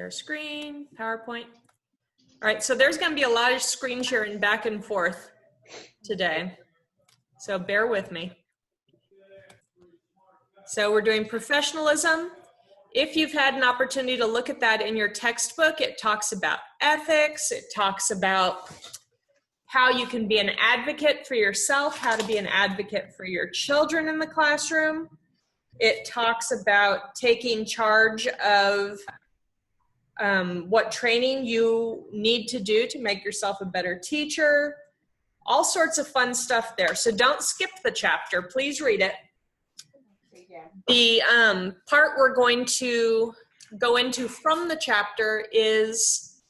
Share screen, PowerPoint. All right, so there's going to be a lot of screen sharing back and forth today, so bear with me. So we're doing professionalism. If you've had an opportunity to look at that in your textbook, it talks about ethics, it talks about how you can be an advocate for yourself, how to be an advocate for your children in the classroom. It talks about taking charge of what training you need to do to make yourself a better teacher, all sorts of fun stuff there. So don't skip the chapter, please read it. The part we're going to go into from the chapter is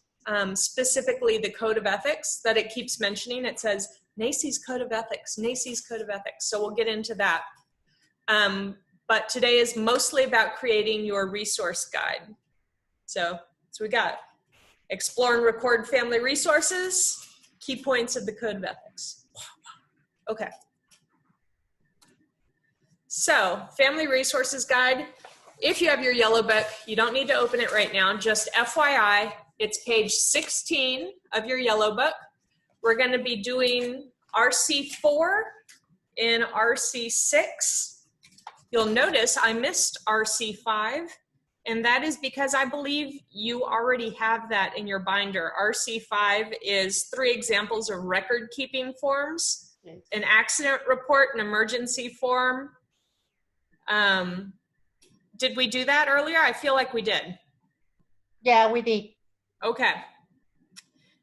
specifically the Code of Ethics that it keeps mentioning. It says NACCE's Code of Ethics, NACCE's Code of Ethics. So we'll get into that. But today is mostly about creating your resource guide. So we got explore and record family resources, key points of the Code of Ethics. Okay. So family resources guide, if you have your yellow book, you don't need to open it right now, just FYI, it's page 16 of your yellow book. We're going to be doing RC4 and RC6. You'll notice I missed RC5, and that is because I believe you already have that in your binder. RC5 is 3 examples of record-keeping forms, an accident report, an emergency form. Did we do that earlier? I feel like we did. Yeah, we did. Okay.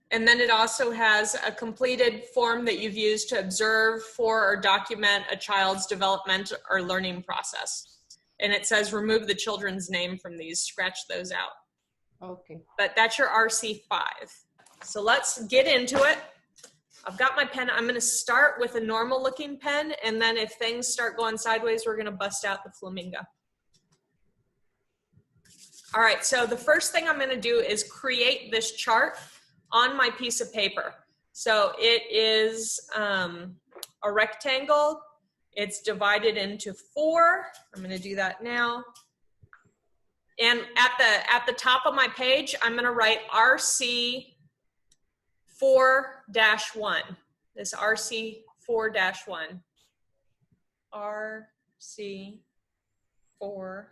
And then it also has a completed form that you've used to observe for or document a child's development or learning process. And it says remove the children's name from these, scratch those out. Okay. But that's your RC5. So let's get into it. I've got my pen. I'm going to start with a normal looking pen, and then if things start going sideways, we're going to bust out the flamingo. All right, so the first thing I'm going to do is create this chart on my piece of paper. So it is a rectangle. It's divided into 4. I'm going to do that now. And at the top of my page, I'm going to write RC 4-1, this RC 4-1, RC 4-1.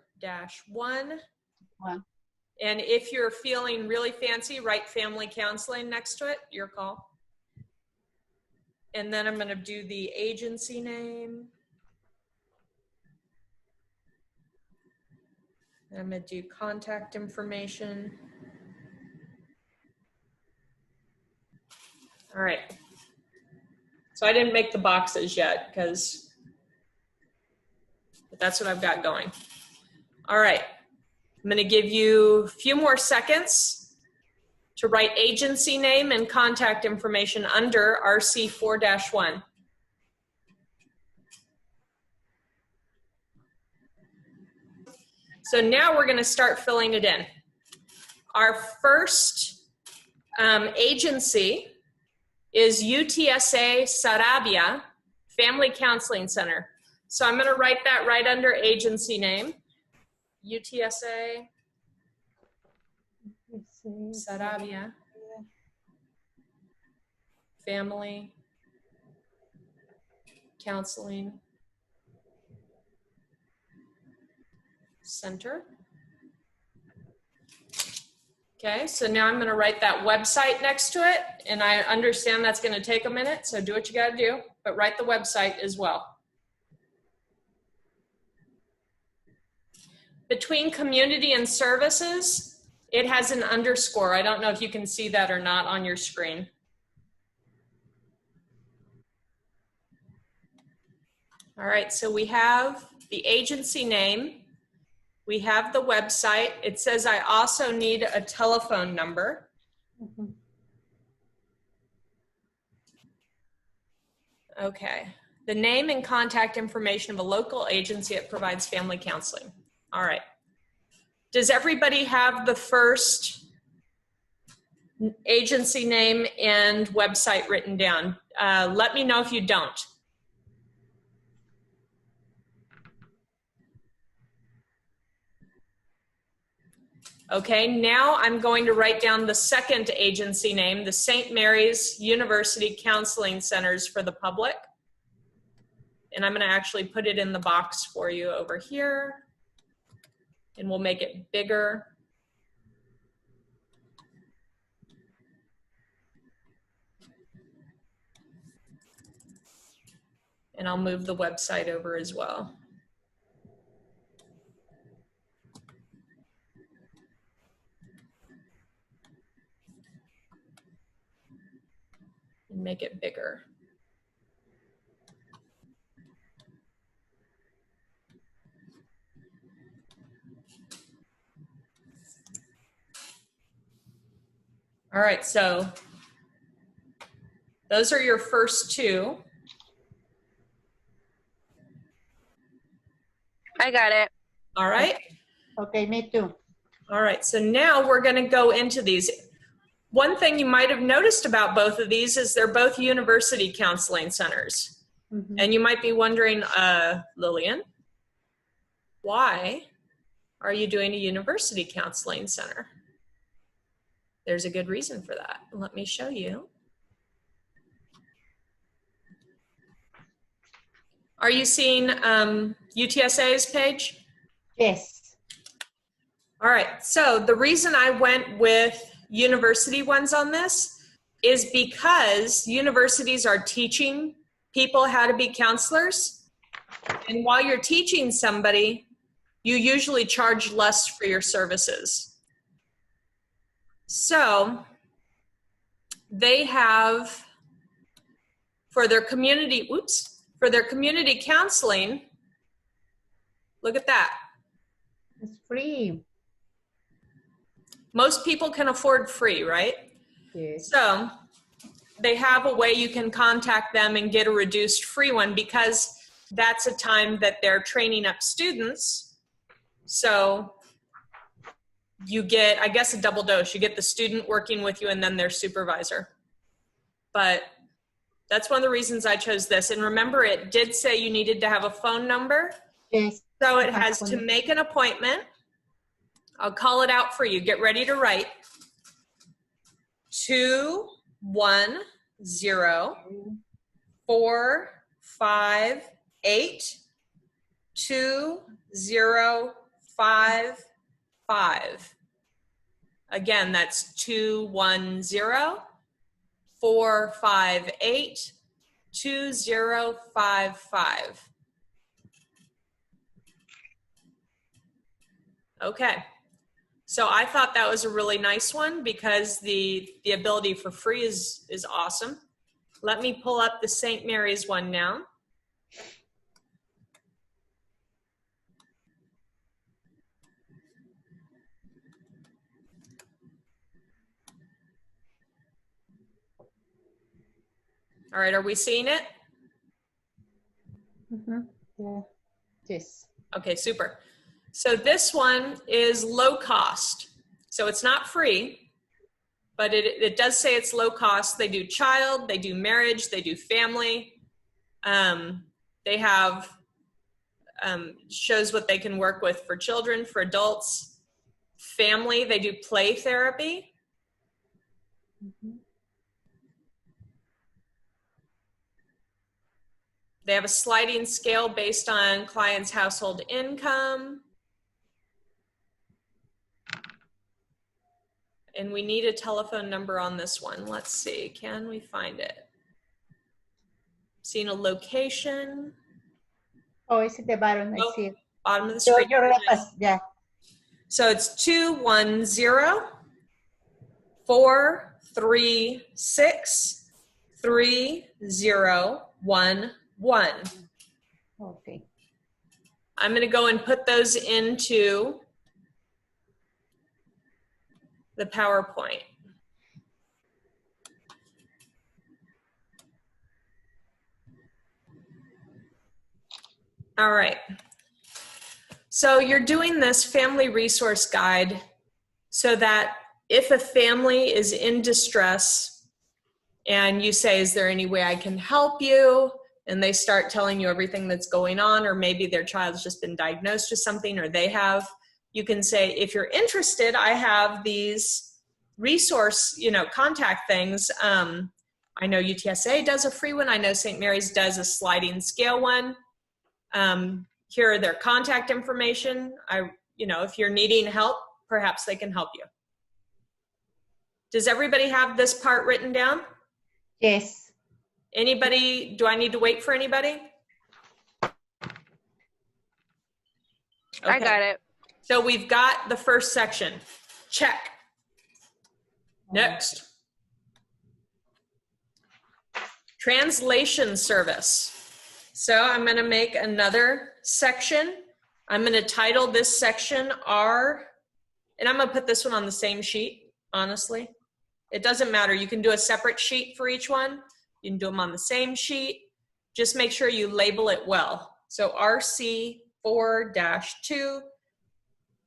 And if you're feeling really fancy, write family counseling next to it, your call. And then I'm going to do the agency name. And I'm going to do contact information. All right, so I didn't make the boxes yet but that's what I've got going. All right, I'm gonna give you a few more seconds to write agency name and contact information under RC 4-1. So now we're gonna start filling it in. Our first agency is UTSA Sarabia Family Counseling Center. So I'm going to write that right under agency name. UTSA Sarabia Family Counseling Center. Okay, so now I'm going to write that website next to it, and I understand that's going to take a minute, so do what you got to do, but write the website as well. Between community and services, it has an underscore. I don't know if you can see that or not on your screen. All right, so we have the agency name. We have the website. It says I also need a telephone number. Okay. The name and contact information of a local agency that provides family counseling. All right. Does everybody have the first agency name and website written down? Let me know if you don't. Okay, now I'm going to write down the second agency name, the St. Mary's University Counseling Centers for the Public. And I'm going to actually put it in the box for you over here. And we'll make it bigger. And I'll move the website over as well. And make it bigger. All right, so those are your first two. I got it. All right. Okay, me too. All right, so now we're going to go into these. One thing you might have noticed about both of these is they're both university counseling centers. Mhm. And you might be wondering, Lillian, why are you doing a university counseling center? There's a good reason for that. Let me show you. Are you seeing UTSA's page? Yes. All right, so the reason I went with university ones on this is because universities are teaching people how to be counselors. And while you're teaching somebody, you usually charge less for your services. So they have, for their community, for their community counseling, look at that. It's free. Most people can afford free, right? Yes. So they have a way you can contact them and get a reduced free one because that's a time that they're training up students. So you get, I guess, a double dose. You get the student working with you and then their supervisor. But that's one of the reasons I chose this. And remember, it did say you needed to have a phone number. Yes. So it has to make an appointment. I'll call it out for you. Get ready to write. 210-458-2055. Again, that's 210-458-2055. Okay. So I thought that was a really nice one because the ability for free is awesome. Let me pull up the St. Mary's one now. All right, are we seeing it? Mm-hmm. Yeah. Yes. Okay, super. So this one is low cost. So it's not free, but it does say it's low cost. They do child, they do marriage, they do family. They have shows what they can work with for children, for adults, family. They do play therapy. Mm-hmm. They have a sliding scale based on clients' household income. And we need a telephone number on this one. Let's see, can we find it? Seeing a location. Oh, it's at the bottom. I see it. Bottom of the So screen. you're yeah. So it's 210-436-3011. Okay. I'm going to go and put those into the PowerPoint. All right. So you're doing this family resource guide so that if a family is in distress and you say, is there any way I can help you? And they start telling you everything that's going on, or maybe their child's just been diagnosed with something, or they have you can say, if you're interested, I have these resource, contact things. I know UTSA does a free one. I know St. Mary's does a sliding scale one. Here are their contact information. If you're needing help, perhaps they can help you. Does everybody have this part written down? Yes. Anybody, do I need to wait for anybody? Okay. I got it. So we've got the first section. Check. Next. Translation service. So I'm going to make another section. I'm going to title this section R, and I'm going to put this one on the same sheet, honestly. It doesn't matter. You can do a separate sheet for each one. You can do them on the same sheet. Just make sure you label it well. So RC4-2,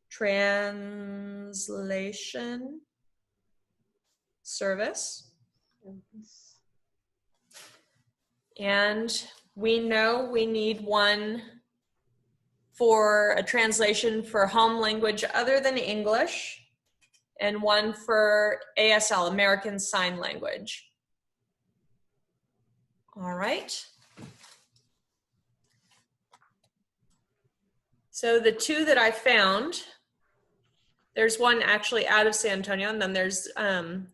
translation service. And we know we need one for a translation for home language other than English, and one for ASL, American Sign Language. All right. So the two that I found, there's one actually out of San Antonio, and then there's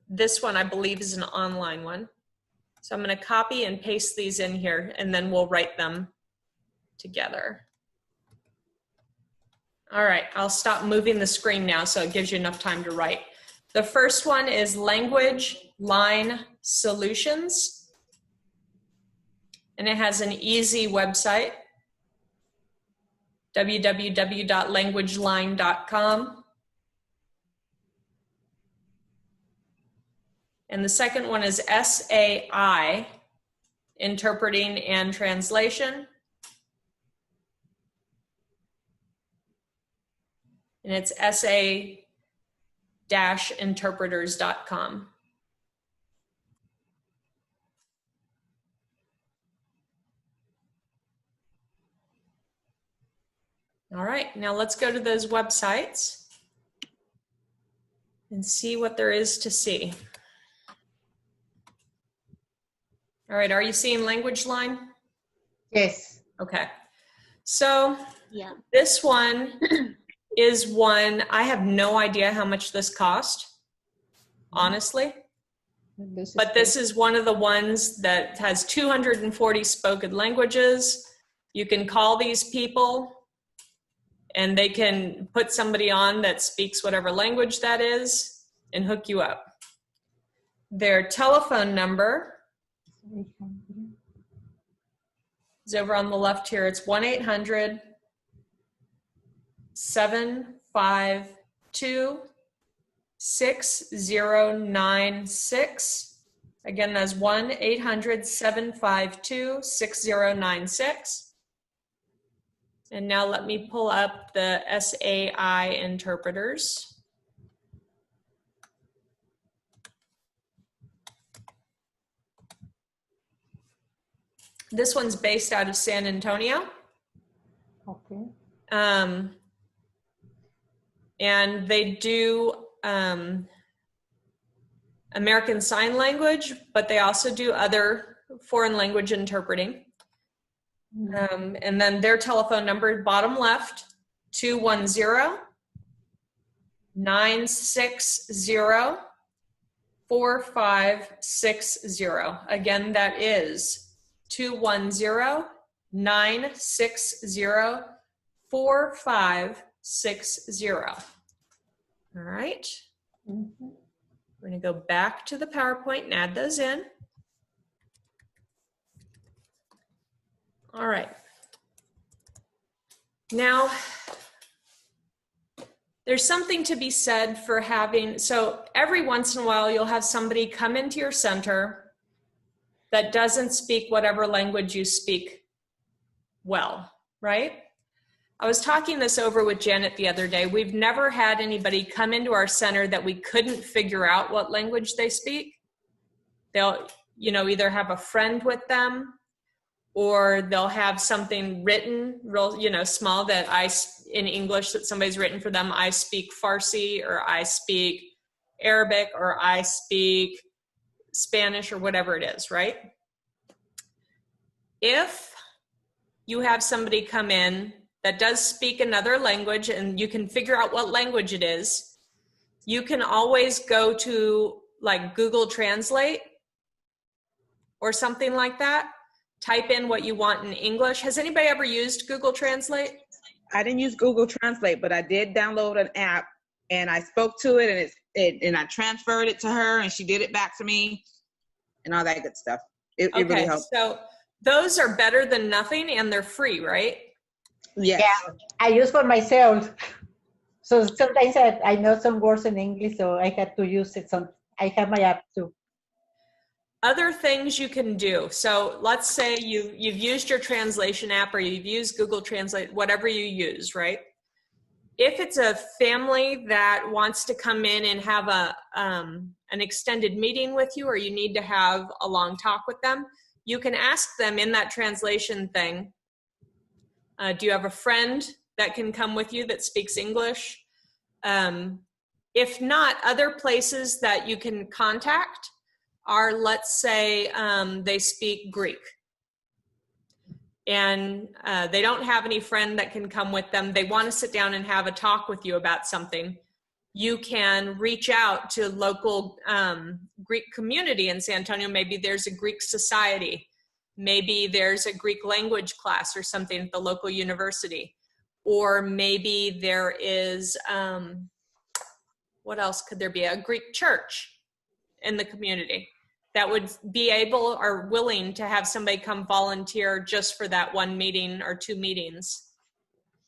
this one I believe is an online one. So I'm going to copy and paste these in here, and then we'll write them together. All right, I'll stop moving the screen now so it gives you enough time to write. The first one is Language Line Solutions, and it has an easy website, www.languageline.com. And the second one is SAI, Interpreting and Translation. And it's sa-interpreters.com. All right, now let's go to those websites and see what there is to see. All right, are you seeing Language Line? Yes. Okay, so Yeah. this one is one, I have no idea how much this cost, honestly. But this is one of the ones that has 240 spoken languages. You can call these people and they can put somebody on that speaks whatever language that is and hook you up. Their telephone number is over on the left here. It's 1-800-752-6096. Again, that's 1-800-752-6096. And now let me pull up the SAI interpreters. This one's based out of San Antonio. Okay. And they do American Sign Language, but they also do other foreign language interpreting. And then their telephone number, bottom left, 210-960-4560. Again, that is 210-960-4560. All right. Mm-hmm. We're going to go back to the PowerPoint and add those in. All right. Now, there's something to be said for having, so every once in a while you'll have somebody come into your center that doesn't speak whatever language you speak well, right? I was talking this over with Janet the other day. We've never had anybody come into our center that we couldn't figure out what language they speak. They'll, either have a friend with them, or they'll have something written real, you know, small that in English that somebody's written for them. I speak Farsi, or I speak Arabic, or I speak Spanish, or whatever it is, right? If you have somebody come in that does speak another language and you can figure out what language it is, you can always go to like Google Translate or something like that. Type in what you want in English. Has anybody ever used Google Translate? I didn't use Google Translate, but I did download an app and I spoke to it, and I transferred it to her and she did it back to me and all that good stuff. It really helped. So those are better than nothing, and they're free, right? Yes. Yeah, I use for myself. So sometimes I know some words in English, so I had to use it. I have my app too. Other things you can do. So let's say you've used your translation app, or you've used Google Translate, whatever you use, right? If it's a family that wants to come in and have an extended meeting with you, or you need to have a long talk with them, you can ask them in that translation thing, do you have a friend that can come with you that speaks English? If not, other places that you can contact are, let's say they speak Greek and they don't have any friend that can come with them. They want to sit down and have a talk with you about something. You can reach out to local Greek community in San Antonio. Maybe there's a Greek society. Maybe there's a Greek language class or something at the local university. Or maybe there is, what else could there be? A Greek church in the community that would be able or willing to have somebody come volunteer just for that one meeting or two meetings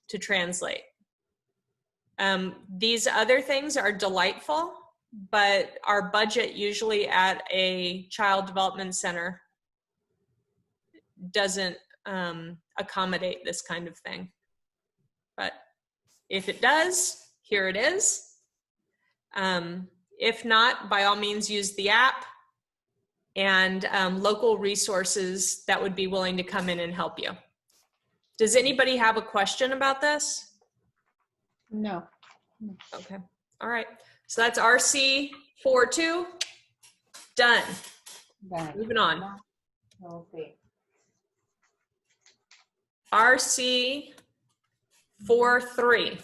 to translate. These other things are delightful, but our budget usually at a child development center doesn't accommodate this kind of thing. But if it does, here it is. If not, by all means, use the app and local resources that would be willing to come in and help you. Does anybody have a question about this? No. Okay. All right. So that's RC 4.2. Done. Done. Moving on. Okay. RC 4.3.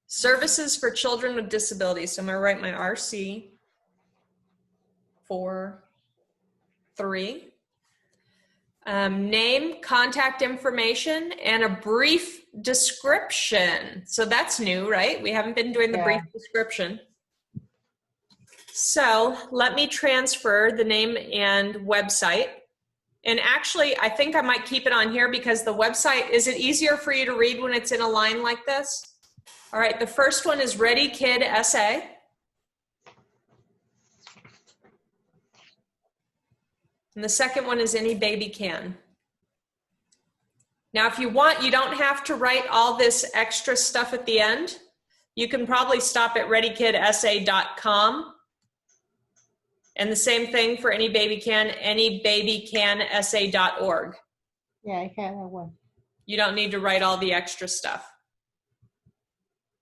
Services for children with disabilities. So I'm going to write my RC 4.3. Name, contact information, and a brief description. So that's new, right? We haven't been doing the brief description. So let me transfer the name and website. And actually, I think I might keep it on here because the website, is it easier for you to read when it's in a line like this? All right, the first one is Ready Kid SA. And the second one is Any Baby Can. Now, if you want, you don't have to write all this extra stuff at the end. You can probably stop at readyKidSA.com. And the same thing for Any Baby Can, anybabycansa.org. Yeah, I have that one. You don't need to write all the extra stuff.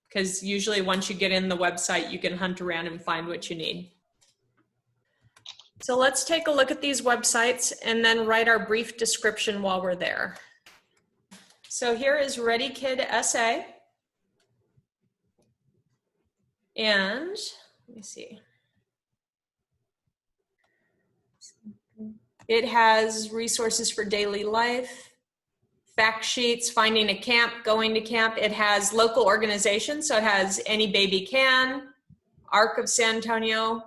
Because usually once you get in the website, you can hunt around and find what you need. So let's take a look at these websites and then write our brief description while we're there. So here is Ready Kid SA. And let me see. It has resources for daily life, fact sheets, finding a camp, going to camp. It has local organizations. So it has Any Baby Can, ARC of San Antonio,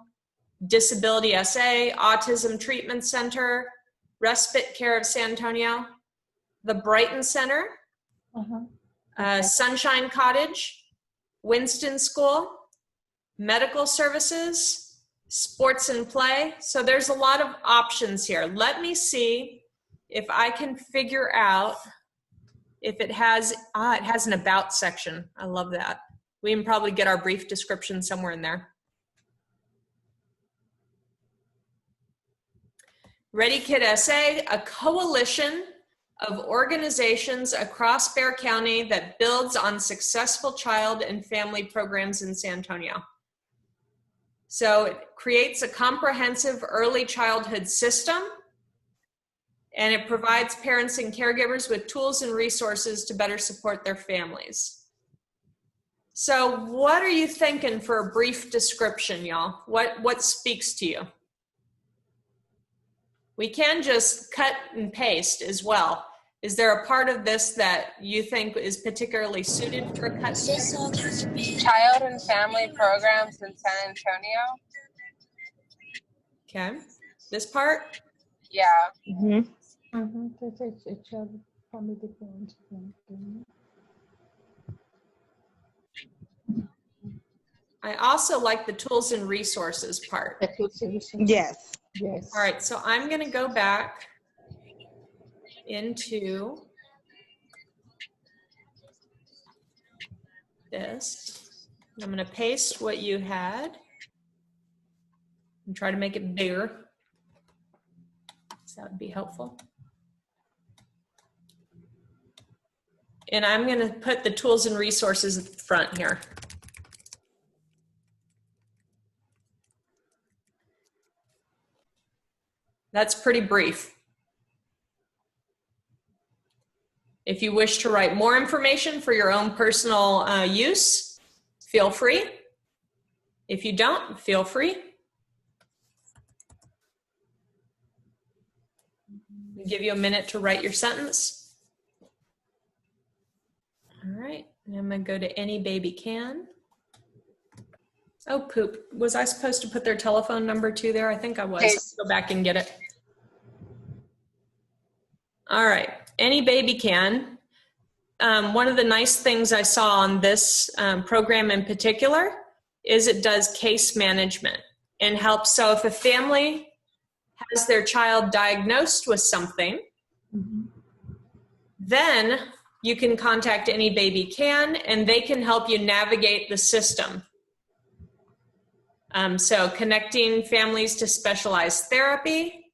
Disability SA, Autism Treatment Center, Respite Care of San Antonio, the Brighton Center, Sunshine Cottage, Winston School, Medical Services, Sports and Play. So there's a lot of options here. Let me see if I can figure out if it has, it has an About section. I love that. We can probably get our brief description somewhere in there. Ready Kid SA, a coalition of organizations across Bexar County that builds on successful child and family programs in San Antonio. So it creates a comprehensive early childhood system, and it provides parents and caregivers with tools and resources to better support their families. So what are you thinking for a brief description, y'all? What speaks to you? We can just cut and paste as well. Is there a part of this that you think is particularly suited for a cut and paste? Child and family programs in San Antonio. Okay, this part? Yeah. Mm-hmm. I also like the tools and resources part. Yes. Yes. All right, so I'm going to go back into this. I'm going to paste what you had and try to make it bigger. So that would be helpful. And I'm going to put the tools and resources at the front here. That's pretty brief. If you wish to write more information for your own personal use, feel free. If you don't, feel free. I'll give you a minute to write your sentence. All right, and I'm gonna go to Any Baby Can. Oh, poop. Was I supposed to put their telephone number too there? I think I was. Let's go back and get it. All right, Any Baby Can. One of the nice things I saw on this program in particular is it does case management and helps. So if a family has their child diagnosed with something, then you can contact Any Baby Can and they can help you navigate the system. So connecting families to specialized therapy,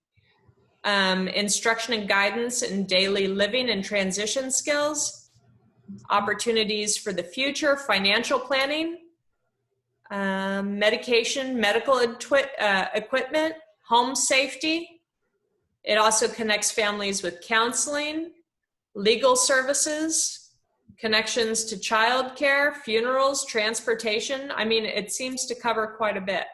instruction and guidance in daily living and transition skills, opportunities for the future, financial planning, medication, medical equipment, home safety. It also connects families with counseling, legal services, connections to childcare, funerals, transportation. I mean, it seems to cover quite a bit.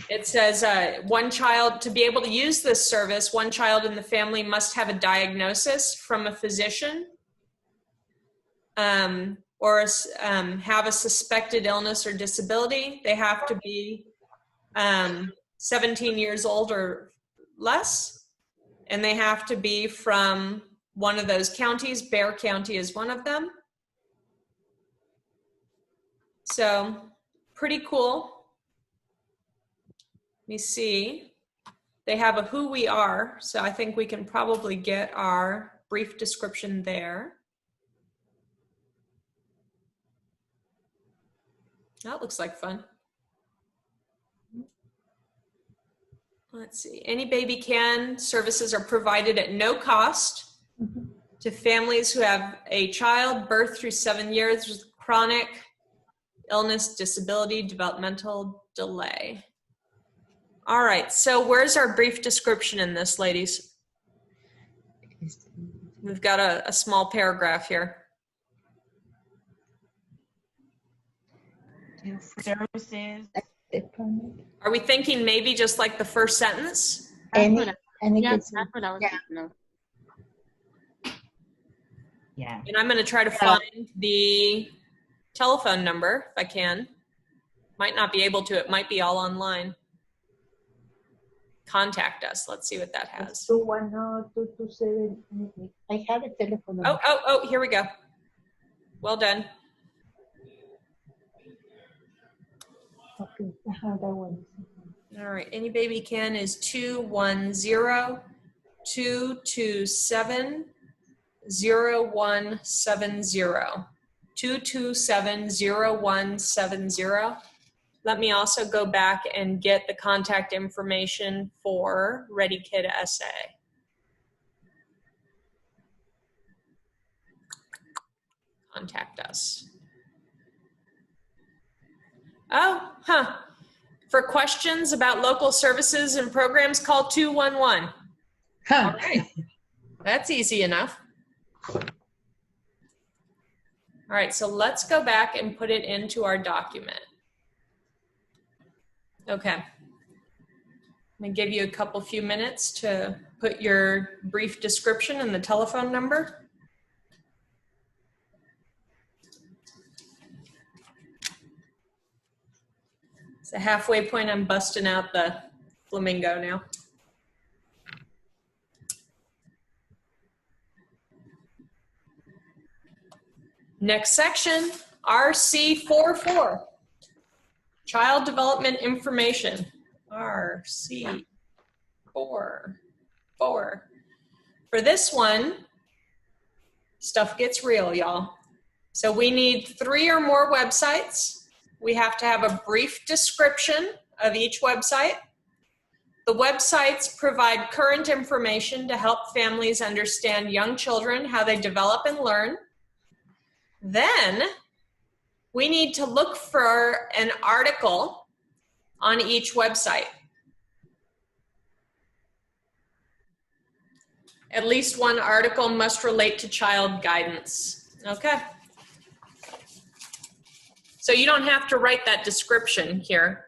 It says one child, to be able to use this service, one child in the family must have a diagnosis from a physician or have a suspected illness or disability. They have to be 17 years old or less, and they have to be from one of those counties. Bexar County is one of them. So pretty cool. Let me see. They have a who we are, so I think we can probably get our brief description there. That looks like fun. Let's see. Any Baby Can services are provided at no cost to families who have a child birth through 7 years with chronic illness, disability, developmental delay. All right, so where's our brief description in this, ladies? We've got a small paragraph here. Services. Are we thinking maybe just like the first sentence? Yes, that's what I was thinking of. Yeah. And I'm going to try to find the telephone number if I can. Might not be able to. It might be all online. Contact us. Let's see what that has. 210-227. I have a telephone number. Oh, here we go. Well done. Okay, that one. All right, Any Baby Can is 210-227-0170. 227-0170. let me also go back and get the contact information for Ready Kid SA. Contact us. Oh, huh. For questions about local services and programs, call 211. All right. That's easy enough. All right, so let's go back and put it into our document. Okay. I'm going to give you a few minutes to put your brief description and the telephone number. It's the halfway point. I'm busting out the flamingo now. Next section, RC44, Child Development Information. RC44. For this one, stuff gets real, y'all. So we need 3 or more websites. We have to have a brief description of each website. The websites provide current information to help families understand young children, how they develop and learn. Then we need to look for an article on each website. At least one article must relate to child guidance. Okay. So you don't have to write that description here.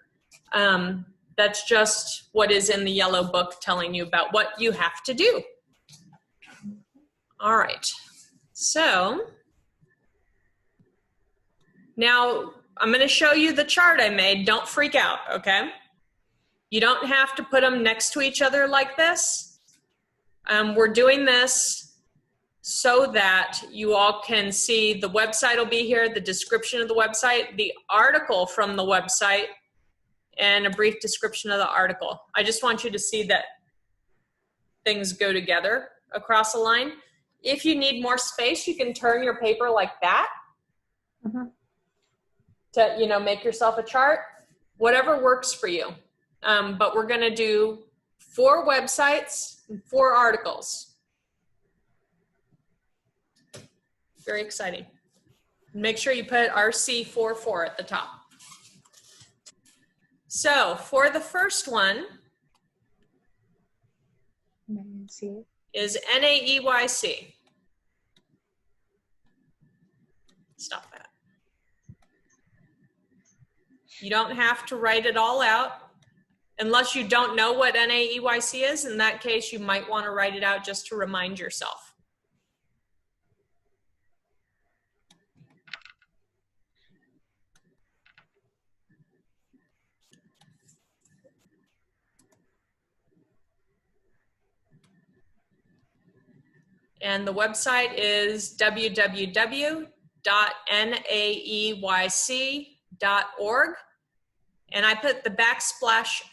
That's just what is in the yellow book telling you about what you have to do. All right. So now I'm going to show you the chart I made. Don't freak out, okay? You don't have to put them next to each other like this. We're doing this so that you all can see the website will be here, the description of the website, the article from the website, and a brief description of the article. I just want you to see that things go together across a line. If you need more space, you can turn your paper like that to, make yourself a chart, whatever works for you. But we're going to do 4 websites and 4 articles. Very exciting. Make sure you put RC44 at the top. So for the first one is NAEYC. Stop that. You don't have to write it all out unless you don't know what NAEYC is. In that case, you might want to write it out just to remind yourself. And the website is www.naeyc.org. And I put the backslash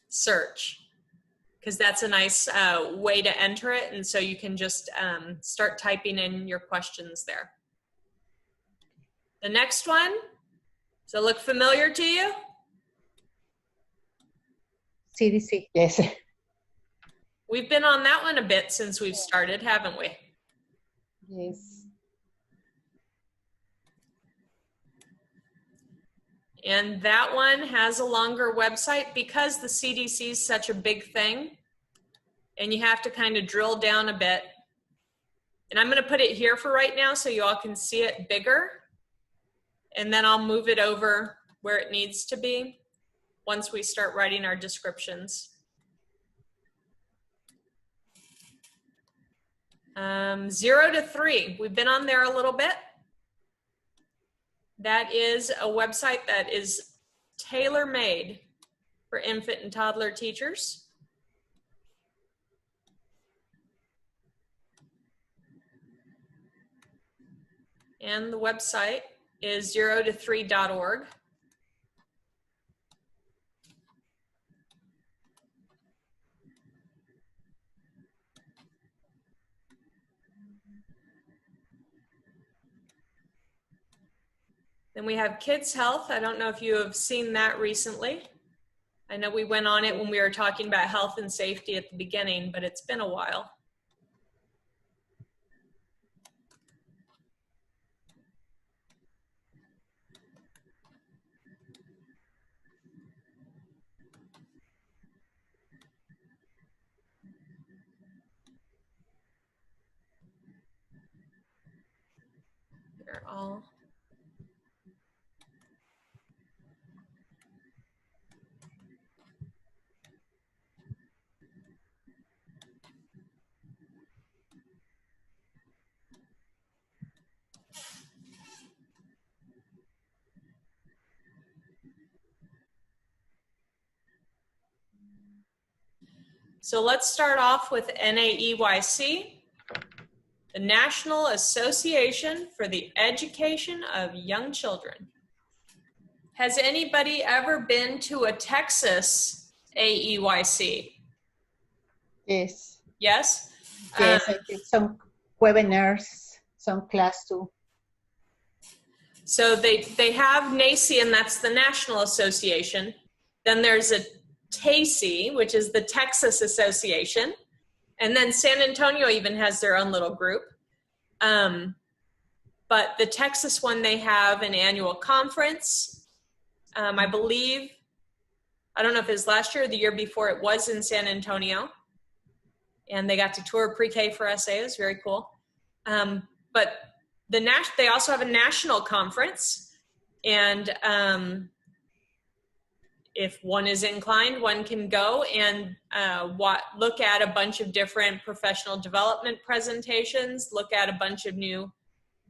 search, because that's a nice way to enter it. And so you can just start typing in your questions there. The next one, does it look familiar to you? CDC, yes. We've been on that one a bit since we've started, haven't we? Yes. And that one has a longer website because the CDC is such a big thing and you have to kind of drill down a bit. And I'm going to put it here for right now so you all can see it bigger. And then I'll move it over where it needs to be once we start writing our descriptions. 0 to 3, we've been on there a little bit. That is a website that is tailor-made for infant and toddler teachers. And the website is 0to3.org. Then we have Kids Health. I don't know if you have seen that recently. I know we went on it when we were talking about health and safety at the beginning, but it's been a while. They're all. So let's start off with NAEYC, the National Association for the Education of Young Children. Has anybody ever been to a Texas AEYC? Yes. Yes? Yes, I did some webinars, some class too. So they have NACI, and that's the National Association. Then there's a TACI, which is the Texas Association. And then San Antonio even has their own little group. But the Texas one, they have an annual conference. I believe, I don't know if it was last year or the year before, it was in San Antonio. And they got to tour pre-K for SA. It was very cool. But they also have a national conference. And if one is inclined, one can go and look at a bunch of different professional development presentations, look at a bunch of new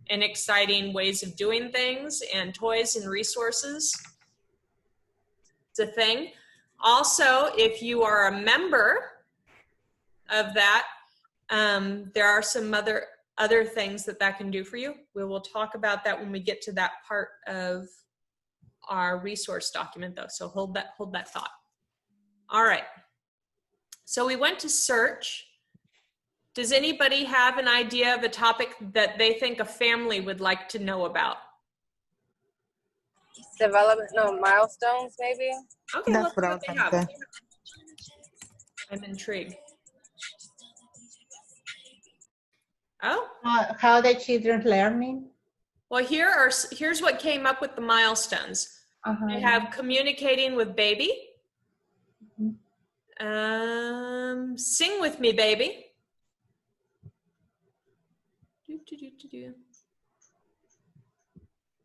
and exciting ways of doing things and toys and resources. It's a thing. Also, if you are a member of that, there are some other things that can do for you. We will talk about that when we get to that part of our resource document though. So hold that thought. All right. So we went to search. Does anybody have an idea of a topic that they think a family would like to know about? Developmental milestones, maybe? Okay, That's let's what see I what was they gonna have. say. I'm intrigued. Oh, How the children learning? well, here's what came up with the milestones. They have communicating with baby. Sing with me, baby.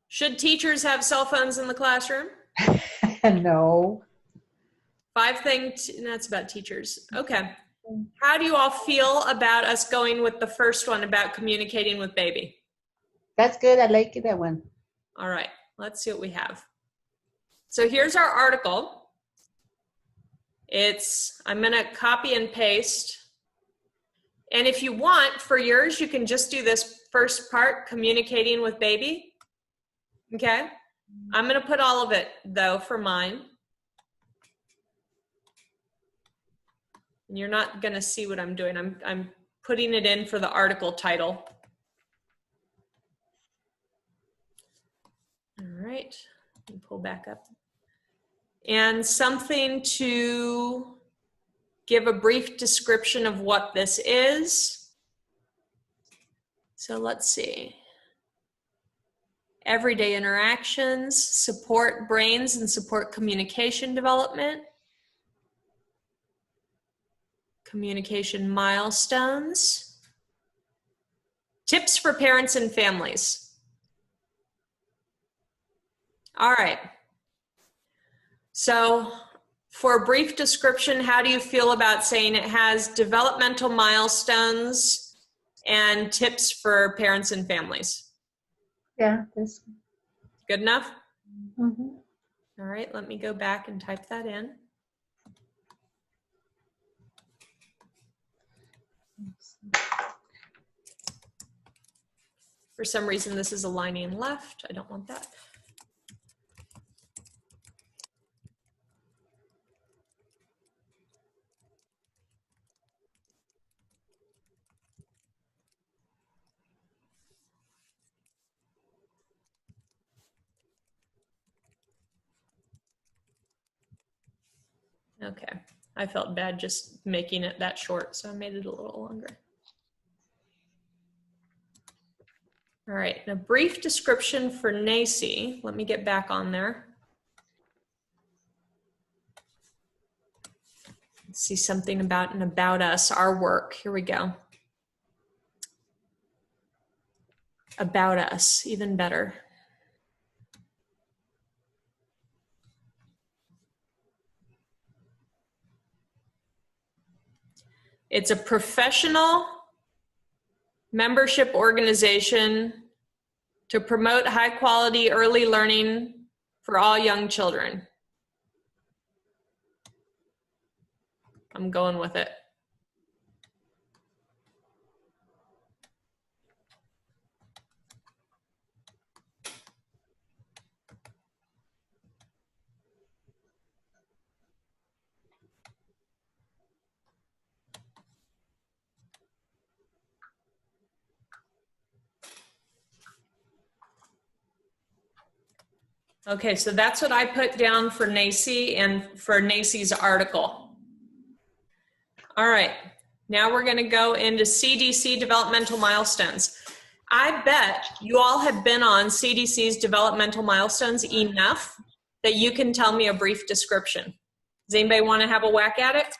Should teachers have cell phones in the classroom? No. 5 things, that's about teachers. Okay. How do you all feel about us going with the first one about communicating with baby? That's good. I like that one. All right, let's see what we have. So here's our article. I'm gonna copy and paste. And if you want, for yours, you can just do this first part, communicating with baby. Okay? I'm gonna put all of it though for mine. And you're not gonna see what I'm doing. I'm putting it in for the article title. All right, let me pull back up. And something to give a brief description of what this is. So let's see. Everyday interactions, support brains and support communication development. Communication milestones. Tips for parents and families. All right. So for a brief description, how do you feel about saying it has developmental milestones and tips for parents and families? Yeah, that's Good enough? mm-hmm. All right, let me go back and type that in. For some reason, this is aligning left. I don't want that. Okay, I felt bad just making it that short, so I made it a little longer. All right, a brief description for NACI. Let me get back on there. Let's see something about and about us, our work. Here we go. About us, even better. It's a professional membership organization to promote high quality early learning for all young children. I'm going with it. Okay, so that's what I put down for NACI and for NACI's article. All right, now we're gonna go into CDC developmental milestones. I bet you all have been on CDC's developmental milestones enough that you can tell me a brief description. Does anybody wanna have a whack at it?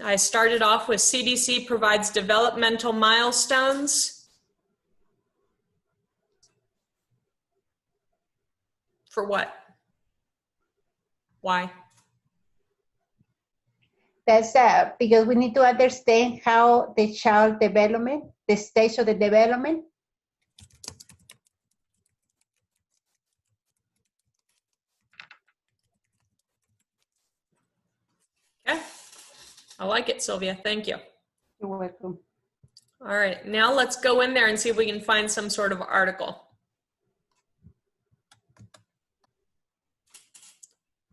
I started off with CDC provides developmental milestones for what? Why? That's because we need to understand how the child development, the stage of the development. Okay, I like it, Sylvia, thank you. You're welcome. All right, now let's go in there and see if we can find some sort of article.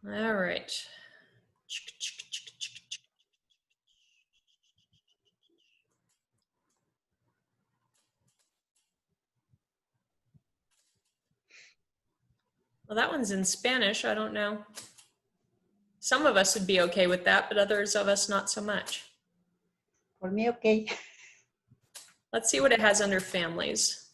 All right. Well, that one's in Spanish, I don't know. Some of us would be okay with that, but others of us not so much. For me, okay. Let's see what it has under families.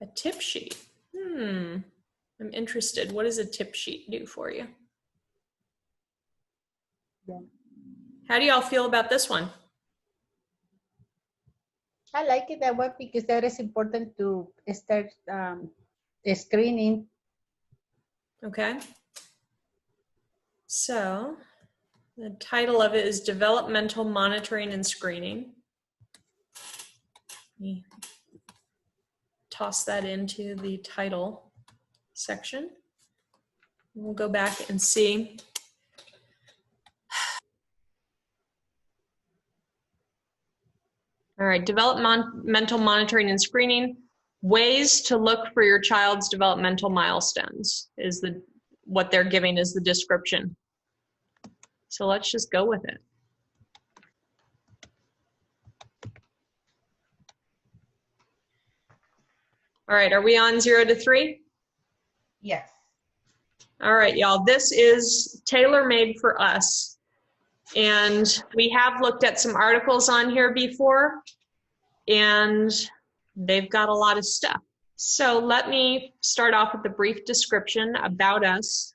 A tip sheet. I'm interested. What does a tip sheet do for you? Yeah. How do y'all feel about this one? I like it that way because that is important to start screening. Okay. So the title of it is Developmental Monitoring and Screening. Let me toss that into the title section. We'll go back and see. All right, developmental monitoring and screening. Ways to look for your child's developmental milestones is what they're giving as the description. So let's just go with it. All right, are we on 0 to 3? Yes. All right, y'all, this is tailor-made for us. And we have looked at some articles on here before, and they've got a lot of stuff. So let me start off with a brief description about us.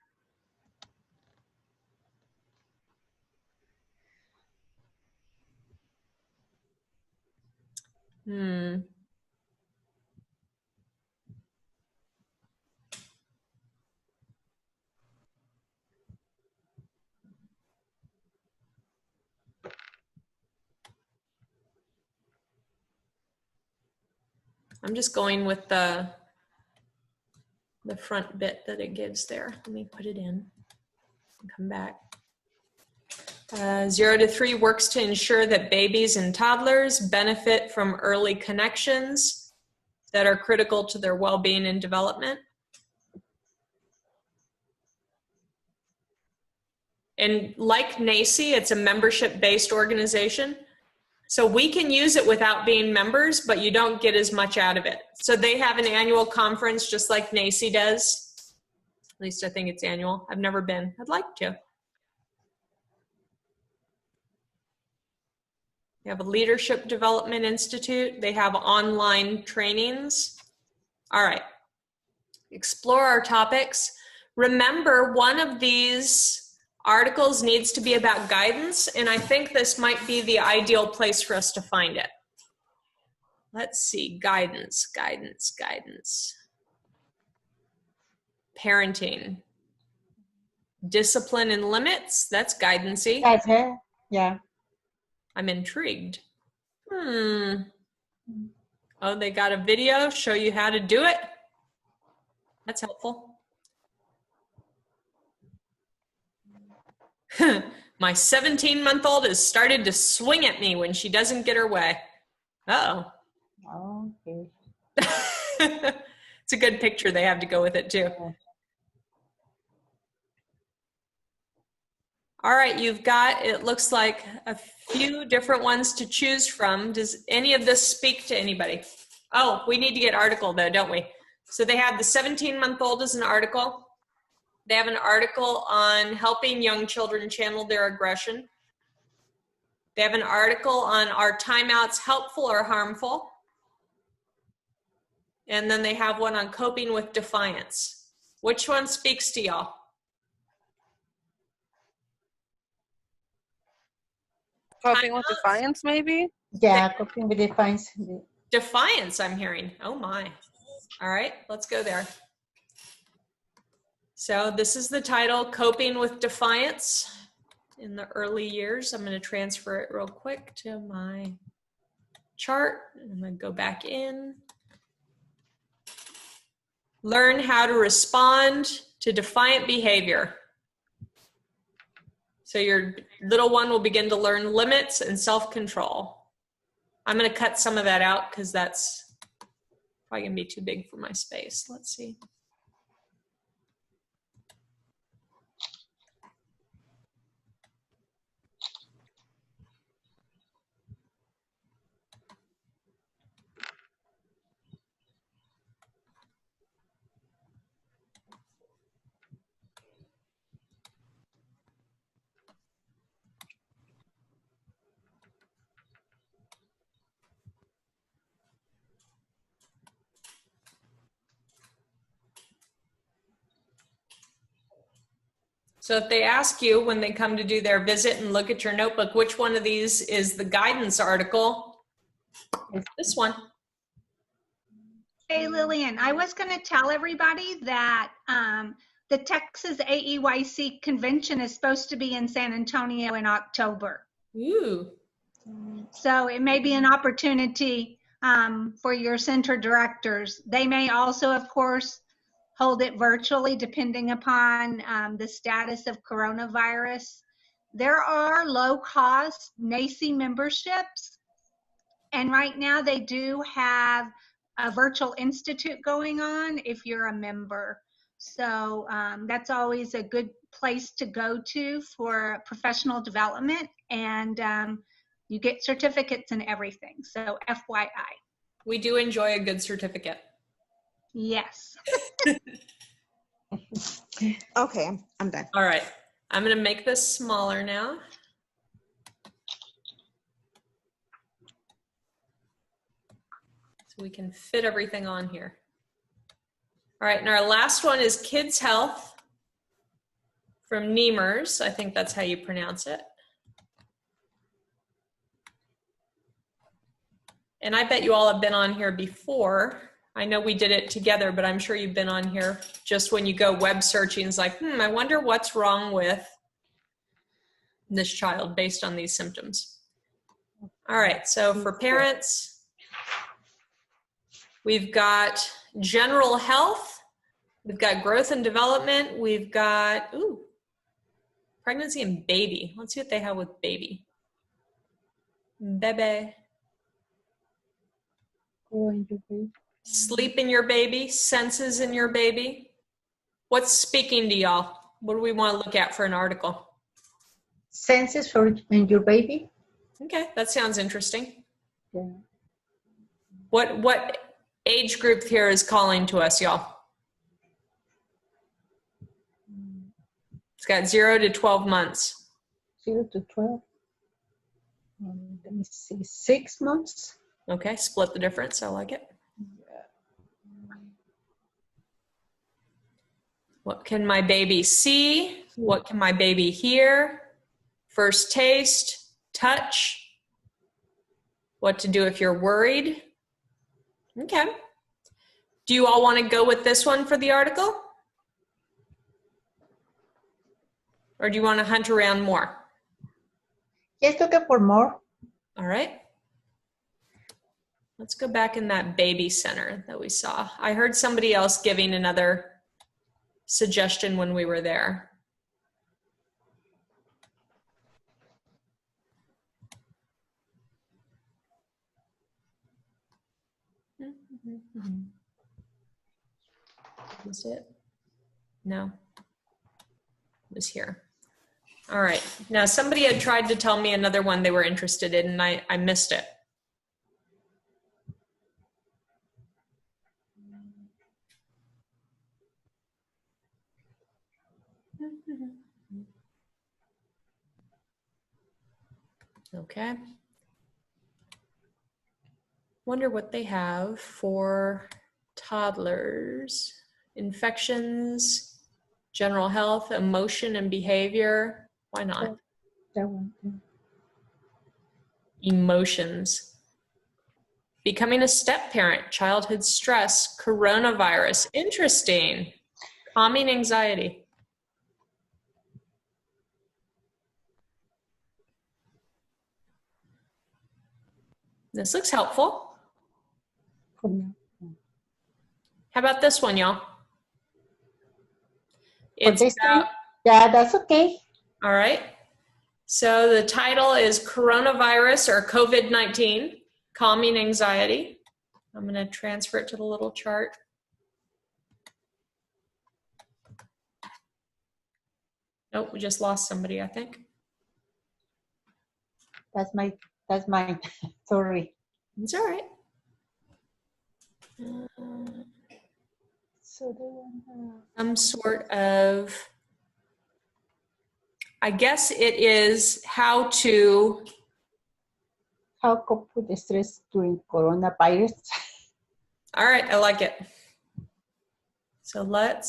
I'm just going with the front bit that it gives there. Let me put it in and come back. 0 to 3 works to ensure that babies and toddlers benefit from early connections that are critical to their well-being and development. And like NACI, it's a membership-based organization. So we can use it without being members, but you don't get as much out of it. So they have an annual conference just like NACI does. At least I think it's annual. I've never been. I'd like to. They have a Leadership Development Institute. They have online trainings. All right. Explore our topics. Remember, one of these articles needs to be about guidance, and I think this might be the ideal place for us to find it. Let's see, guidance. Parenting. Discipline and limits, that's guidance-y. That's it. Yeah. I'm intrigued. Oh, they got a video, show you how to do it. That's helpful. My 17-month-old has started to swing at me when she doesn't get her way. Uh-oh. Okay. It's a good picture they have to go with it too. All right, you've got, it looks like a few different ones to choose from. Does any of this speak to anybody? Oh, we need to get article though, don't we? So they have the 17-month-old as an article. They have an article on helping young children channel their aggression. They have an article on are timeouts helpful or harmful? And then they have one on coping with defiance. Which one speaks to y'all? Coping with defiance, maybe? Yeah, coping with defiance. Defiance, I'm hearing. Oh my. All right, let's go there. So this is the title, Coping with Defiance in the Early Years. I'm going to transfer it real quick to my chart. I'm going to go back in. Learn how to respond to defiant behavior. So your little one will begin to learn limits and self-control. I'm going to cut some of that out because that's probably going to be too big for my space. Let's see. So if they ask you when they come to do their visit and look at your notebook, which one of these is the guidance article? This one. Hey, Lillian, I was going to tell everybody that the Texas AEYC convention is supposed to be in San Antonio in October. Ooh. So it may be an opportunity for your center directors. They may also, of course, hold it virtually depending upon the status of coronavirus. There are low-cost NACI memberships, and right now they do have a virtual institute going on if you're a member. So that's always a good place to go to for professional development, and you get certificates and everything. So FYI. We do enjoy a good certificate. Yes. Okay, I'm done. All right. I'm going to make this smaller now. So we can fit everything on here. All right, and our last one is Kids Health from Nemers. I think that's how you pronounce it. And I bet you all have been on here before. I know we did it together, but I'm sure you've been on here just when you go web searching. It's like, I wonder what's wrong with this child based on these symptoms. All right, so for parents, we've got general health, we've got growth and development, we've got, Pregnancy and baby. Let's see what they have with baby. Bebe. Sleep in your baby. Senses in your baby. What's speaking to y'all? What do we want to look at for an article? Senses for in your baby. Okay, that sounds interesting. Yeah. What age group here is calling to us, y'all? It's got 0 to 12 months. 0 to 12. Let me see, 6 months. Okay, split the difference. I like it. What can my baby see? What can my baby hear? First taste, touch. What to do if you're worried. Okay. Do you all want to go with this one for the article? Or do you want to hunt around more? Yes, looking for more. All right. Let's go back in that baby center that we saw. I heard somebody else giving another suggestion when we were there. Was it? No. It was here. All right. Now somebody had tried to tell me another one they were interested in and I missed it. Okay. Wonder what they have for toddlers. Infections, general health, emotion and behavior. Why not? That one. Emotions. Becoming a step parent, childhood stress, coronavirus. Interesting. Calming anxiety. This looks helpful. How about this one, y'all? It's about, yeah, that's okay. all right. So the title is Coronavirus or COVID-19, Calming Anxiety. I'm going to transfer it to the little chart. Oh, we just lost somebody, I think. That's mine. Sorry. It's all right. So they want Some sort of, I guess it is how to, how cope with the stress during coronavirus. all right, I like it. So I'm going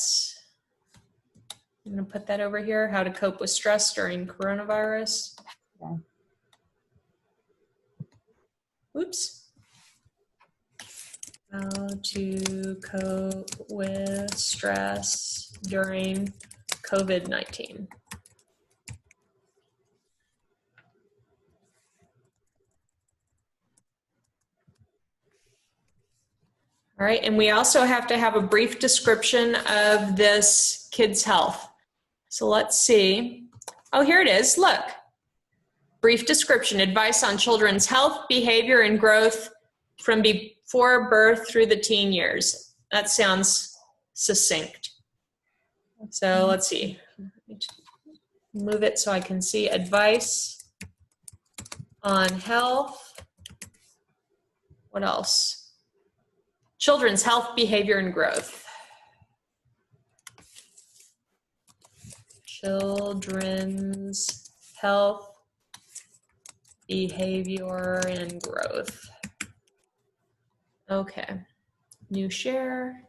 to put that over here, how to cope with stress during coronavirus. Yeah. Oops. How to cope with stress during COVID-19. All right, and we also have to have a brief description of this kid's health. So let's see. Oh, here it is. Look. Brief description, advice on children's health, behavior, and growth from before birth through the teen years. That sounds succinct. So let's see. Move it so I can see advice on health. What else? Children's health, behavior, and growth. Children's health, behavior, and growth. Okay. New share.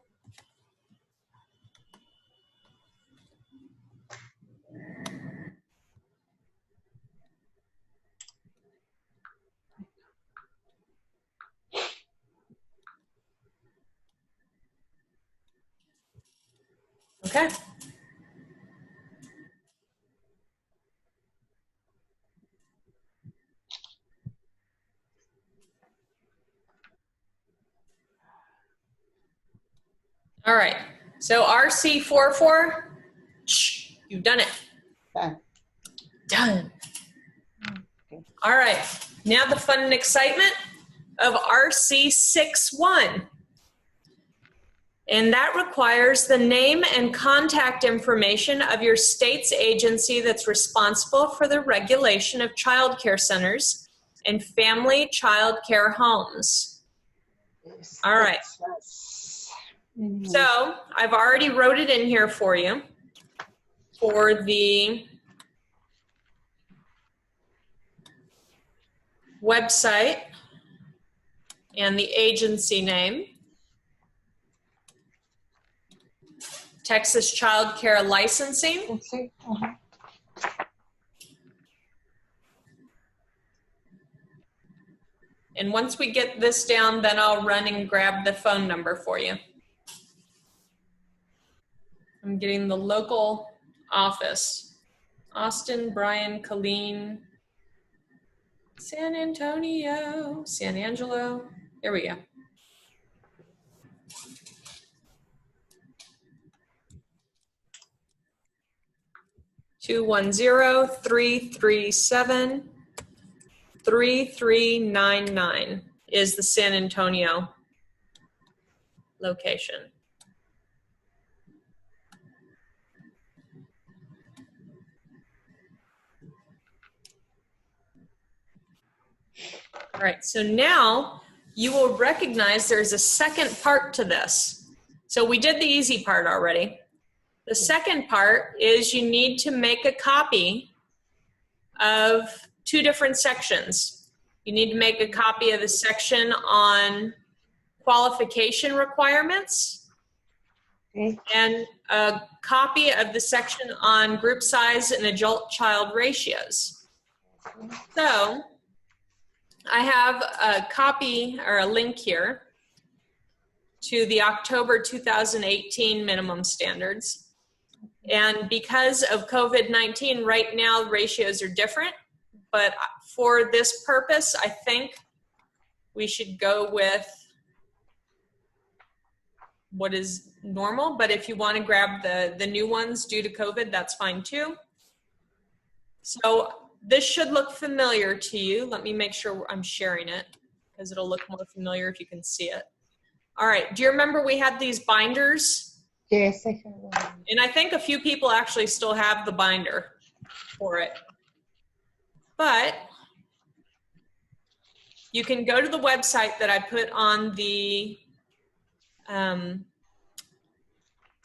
Okay. All right. So RC44, you've done it. Yeah. Done. All right, now the fun and excitement of RC61. And that requires the name and contact information of your state's agency that's responsible for the regulation of child care centers and family child care homes. All right. So I've already wrote it in here for you for the website and the agency name. Texas Child Care Licensing. And once we get this down, then I'll run and grab the phone number for you. I'm getting the local office. Austin, Bryan, Colleen, San Antonio, San Angelo. There we go. Two 210-337-3399 is the San Antonio location. All right, so now you will recognize there's a second part to this. So we did the easy part already. The second part is you need to make a copy of two different sections. You need to make a copy of the section on qualification requirements and a copy of the section on group size and adult-child ratios. So I have a copy or a link here to the October 2018 minimum standards. And because of COVID-19, right now ratios are different, but for this purpose, I think we should go with what is normal, but if you want to grab the new ones due to COVID, that's fine too. So this should look familiar to you. Let me make sure I'm sharing it because it'll look more familiar if you can see it. All right, do you remember we had these binders? Yes, I have one. And I think a few people actually still have the binder for it. But you can go to the website that I put on the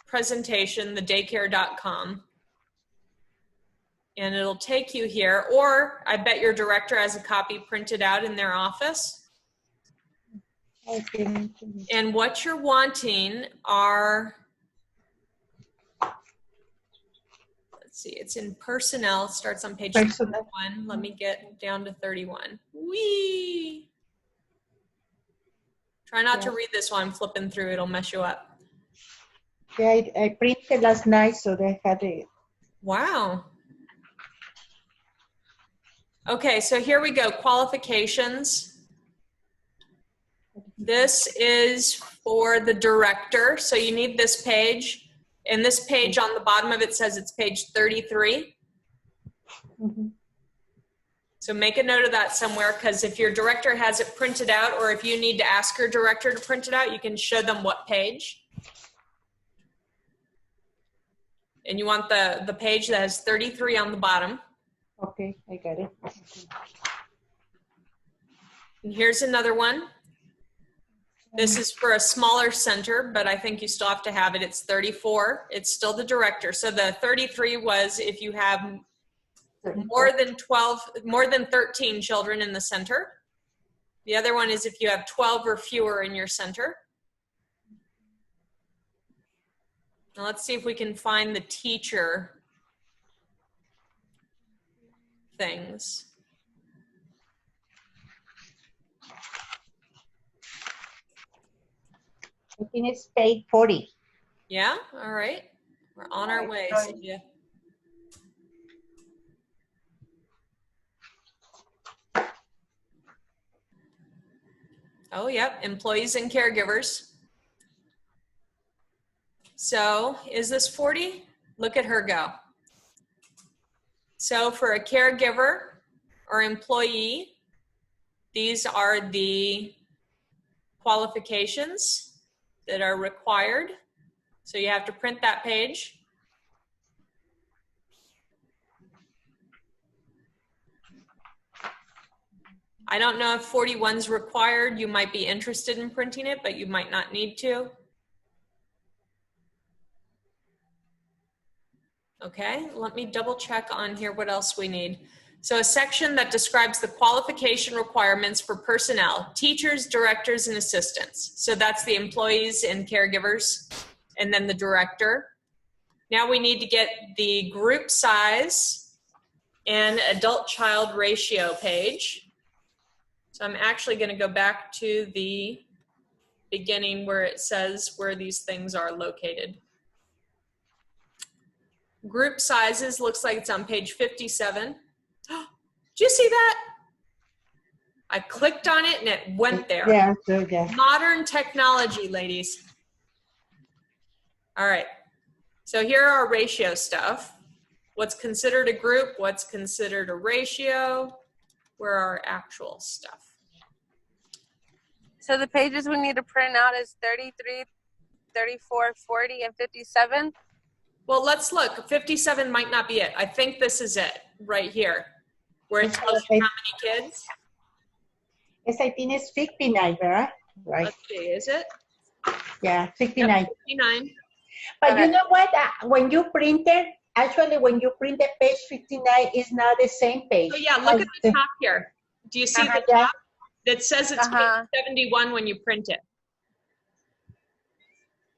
presentation, thedaycare.com, and it'll take you here, or I bet your director has a copy printed out in their office. Okay. And what you're wanting are, let's see, it's in personnel, starts on page 31. Let me get down to 31. Whee! Try not to read this while I'm flipping through, it'll mess you up. Yeah, I printed last night, so they had it. Wow. Okay, so here we go, qualifications. This is for the director, so you need this page. And this page on the bottom of it says it's page 33. Mm-hmm. So make a note of that somewhere, because if your director has it printed out, or if you need to ask your director to print it out, you can show them what page. And you want the page that has 33 on the bottom. Okay, I got it. And here's another one. This is for a smaller center, but I think you still have to have it. It's 34. It's still the director. So the 33 was if you have more than 13 children in the center. The other one is if you have 12 or fewer in your center. Now let's see if we can find the teacher things. I think it's page 40. Yeah, all right. We're on our way. Cynthia. Oh, yep, employees and caregivers. So is this 40? Look at her go. So for a caregiver or employee, these are the qualifications that are required. So you have to print that page. I don't know if 41's required. You might be interested in printing it, but you might not need to. Okay, let me double check on here what else we need. So a section that describes the qualification requirements for personnel, teachers, directors, and assistants. So that's the employees and caregivers, and then the director. Now we need to get the group size and adult-child ratio page. So I'm actually going to go back to the beginning where it says where these things are located. Group sizes looks like it's on page 57. Did you see that? I clicked on it and it went there. Yeah, so yeah. Modern technology, ladies. All right. So here are our ratio stuff. What's considered a group, what's considered a ratio, where are our actual stuff. So the pages we need to print out is 33, 34, 40, and 57. Well, let's look. 57 might not be it. I think this is it right here, where it tells you how many kids. Yes, I think it's 59, right? Right. Let's see, is it? Yeah, 59. Yep, 59. But you know what? When you print it, actually, when you print the page 59, it's not the same page. Oh yeah, look at the top here. Do you see the yeah. top? That says it's page 71 when you print it.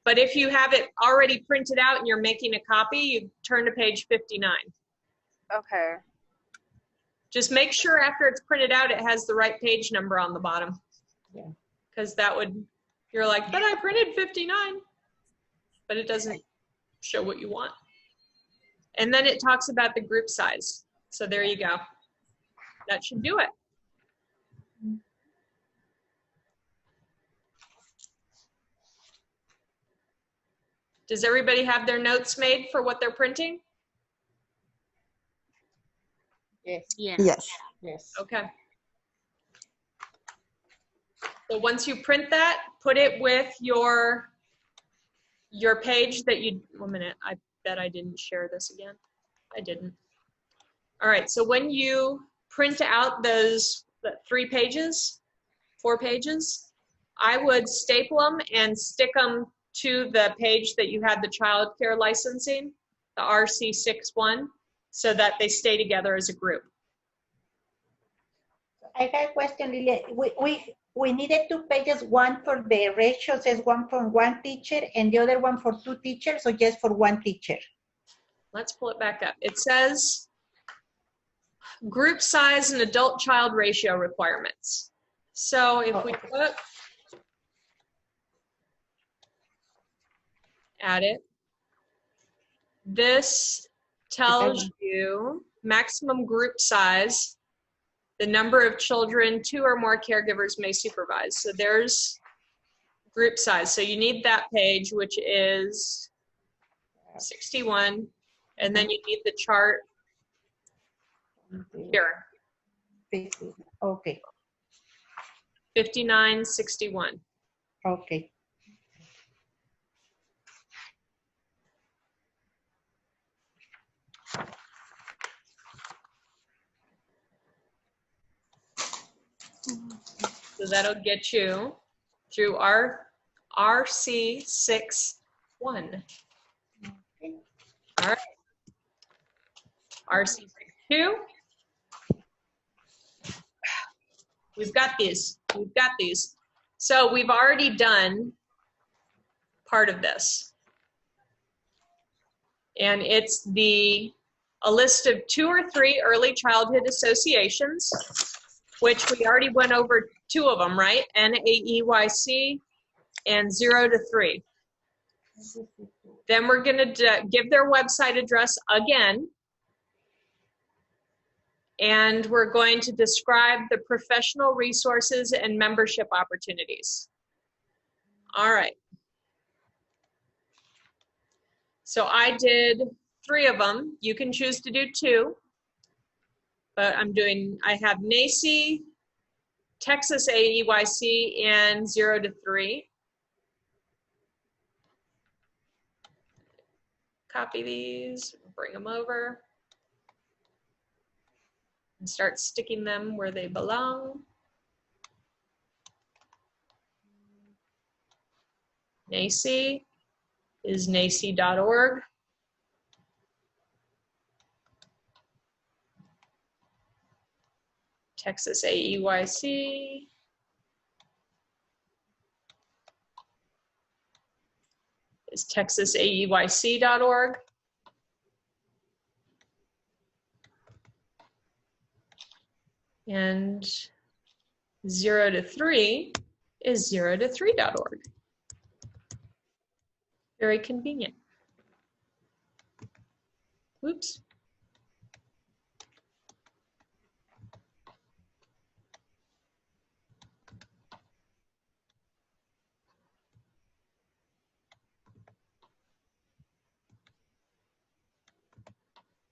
But if you have it already printed out and you're making a copy, you turn to page 59. Okay. Just make sure after it's printed out, it has the right page number on the bottom. Yeah. Because that would, you're like, but I printed 59. But it doesn't show what you want. And then it talks about the group size. So there you go. That should do it. Does everybody have their notes made for what they're printing? Yes. Yeah. Yes. Yes. Okay. So once you print that, put it with your page that you, 1 minute, I bet I didn't share this again. I didn't. All right, so when you print out those 3 pages, 4 pages, I would staple them and stick them to the page that you had the child care licensing, the RC61, so that they stay together as a group. I have a question, Lilia. We needed 2 pages, one for the ratio, says one for one teacher, and the other one for 2 teachers, or just for 1 teacher? Let's pull it back up. It says group size and adult-child ratio requirements. So if we look at it, this tells you maximum group size, the number of children 2 or more caregivers may supervise. So there's group size. So you need that page, which is 61, and then you need the chart here, Okay. 59, 61. Okay. So that'll get you through our RC61. All right. RC62. We've got these. We've got these. So we've already done part of this. And it's a list of 2 or 3 early childhood associations, which we already went over 2 of them, right? NAEYC and 0 to 3. Then we're going to give their website address again. And we're going to describe the professional resources and membership opportunities. All right. So I did 3 of them. You can choose to do 2. but I have NACCE, Texas AEYC, and 0 to 3. Copy these, bring them over, and start sticking them where they belong. NACCE is nacce.org. Texas AEYC is texasaeyc.org. And 0 to 3 is 0 to 3.org. Very convenient. Oops.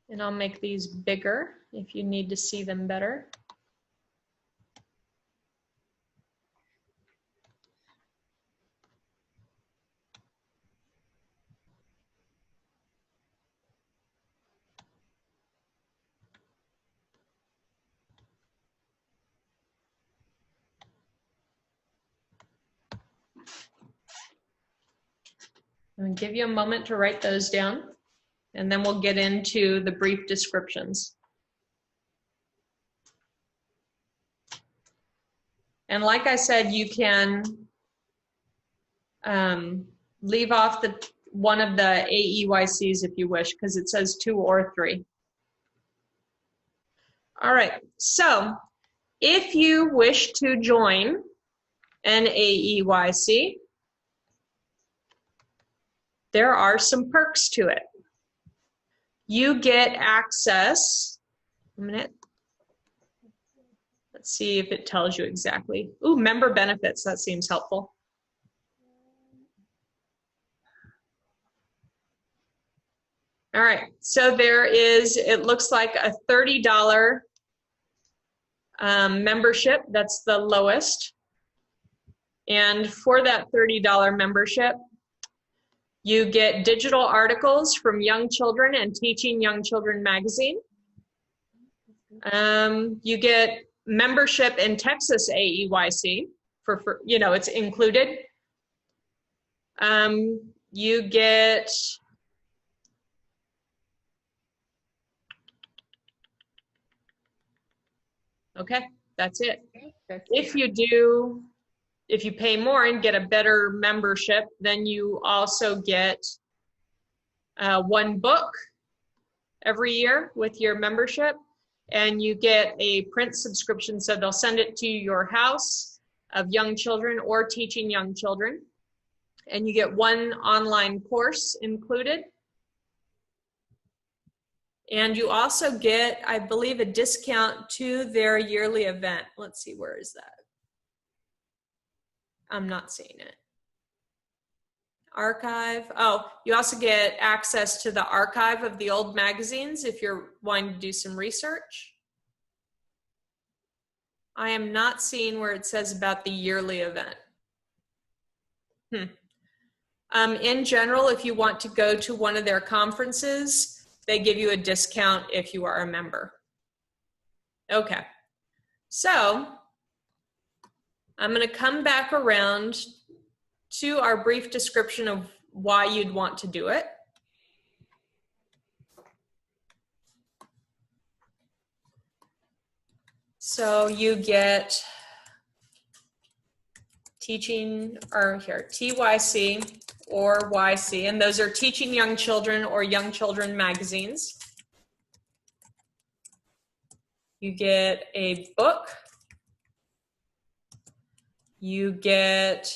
And I'll make these bigger if you need to see them better. I'm going to give you a moment to write those down, and then we'll get into the brief descriptions. And like I said, you can leave off one of the AEYCs if you wish, because it says 2 or 3. All right, so if you wish to join an AEYC, there are some perks to it. You get access, a minute. Let's see if it tells you exactly. Ooh, member benefits, that seems helpful. All right, so there is, it looks like a $30 membership, that's the lowest. And for that $30 membership, you get digital articles from Young Children and Teaching Young Children magazine. You get membership in Texas AEYC for you know, it's included. You get okay, that's it. If you pay more and get a better membership, then you also get 1 book every year with your membership, and you get a print subscription, so they'll send it to your house of Young Children or Teaching Young Children, and you get 1 online course included. And you also get, I believe, a discount to their yearly event. Let's see, where is that? I'm not seeing it. Archive. Oh, you also get access to the archive of the old magazines if you're wanting to do some research. I am not seeing where it says about the yearly event. In general, if you want to go to one of their conferences, they give you a discount if you are a member. Okay, so I'm going to come back around to our brief description of why you'd want to do it. So you get teaching, or here, TYC or YC, and those are Teaching Young Children or Young Children magazines. You get a book. You get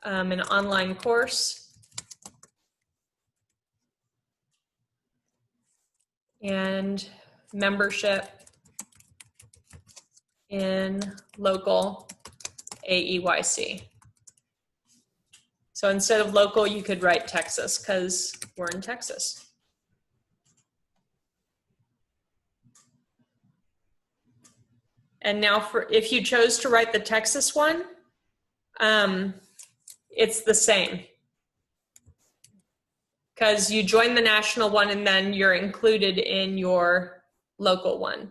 an online course. And membership in local AEYC. So instead of local, you could write Texas because we're in Texas. And now if you chose to write the Texas one, it's the same. Because you join the national one and then you're included in your local one.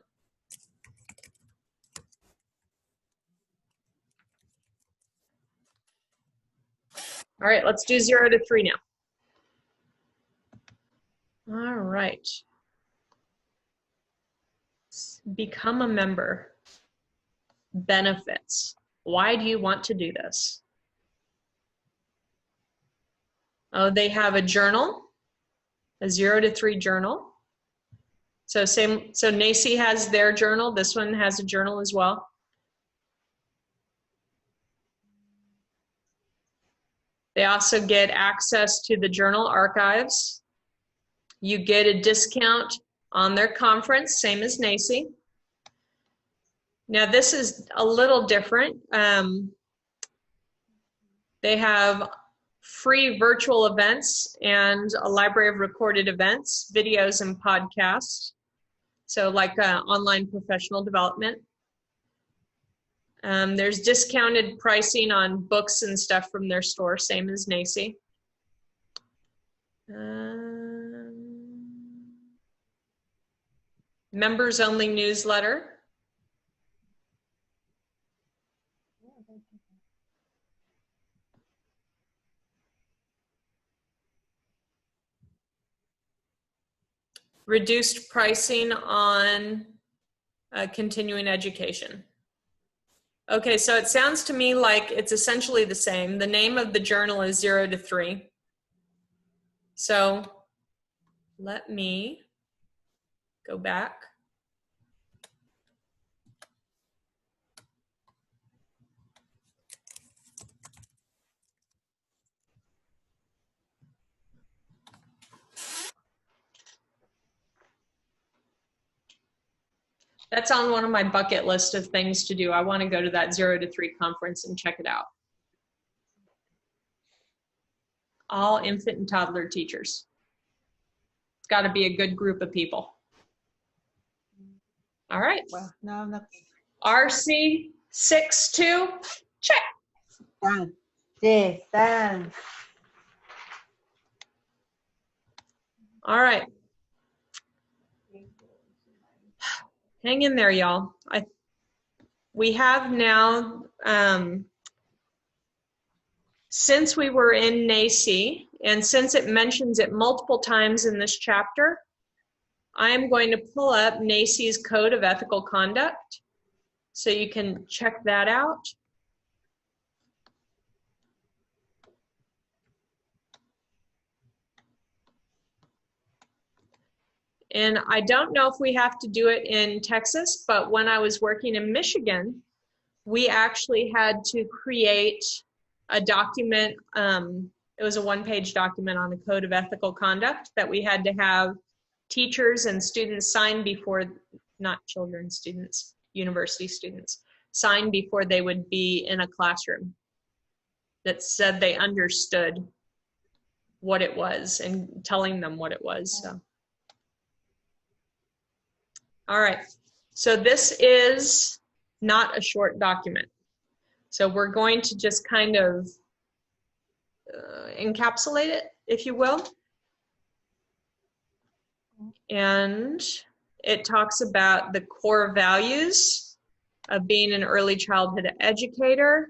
All right, let's do 0 to 3 now. All right. Become a member. Benefits. Why do you want to do this? Oh, they have a journal, a 0 to 3 journal. So NACCE has their journal. This one has a journal as well. They also get access to the journal archives. You get a discount on their conference, same as NACCE. Now this is a little different. They have free virtual events and a library of recorded events, videos and podcasts. So like online professional development. There's discounted pricing on books and stuff from their store, same as NACCE. Members only newsletter. Reduced pricing on continuing education. Okay, so it sounds to me like it's essentially the same. The name of the journal is 0 to 3. So let me go back. That's on one of my bucket list of things to do. I want to go to that 0 to 3 conference and check it out. All infant and toddler teachers. It's got to be a good group of people. All right. Well, no, I'm not. RC 62, check. Done. Yes, done. All right. Hang in there, y'all. We have now, since we were in NACCE, and since it mentions it multiple times in this chapter, I am going to pull up NACCE's Code of Ethical Conduct, so you can check that out. And I don't know if we have to do it in Texas, but when I was working in Michigan, we actually had to create a document. It was a one-page document on the Code of Ethical Conduct that we had to have teachers and students sign before, not children, students, university students, sign before they would be in a classroom that said they understood what it was and telling them what it was. So. All right, so this is not a short document. So we're going to just kind of encapsulate it, if you will. And it talks about the core values of being an early childhood educator,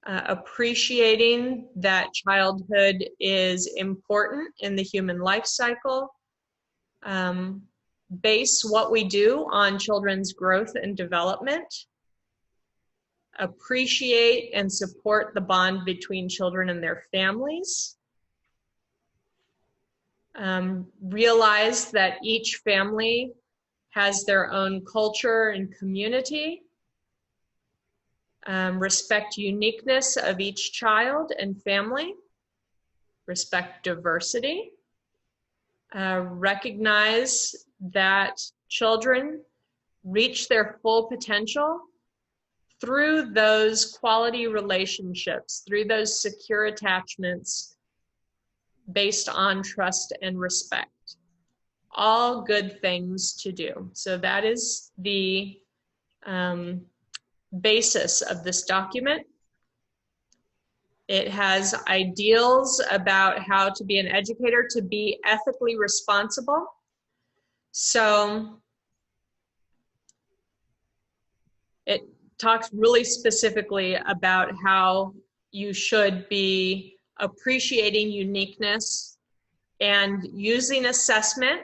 appreciating that childhood is important in the human life cycle, base what we do on children's growth and development, appreciate and support the bond between children and their families, realize that each family has their own culture and community, respect uniqueness of each child and family, respect diversity, recognize that children reach their full potential through those quality relationships, through those secure attachments based on trust and respect. All good things to do. So that is the basis of this document. It has ideals about how to be an educator, to be ethically responsible. So it talks really specifically about how you should be appreciating uniqueness and using assessment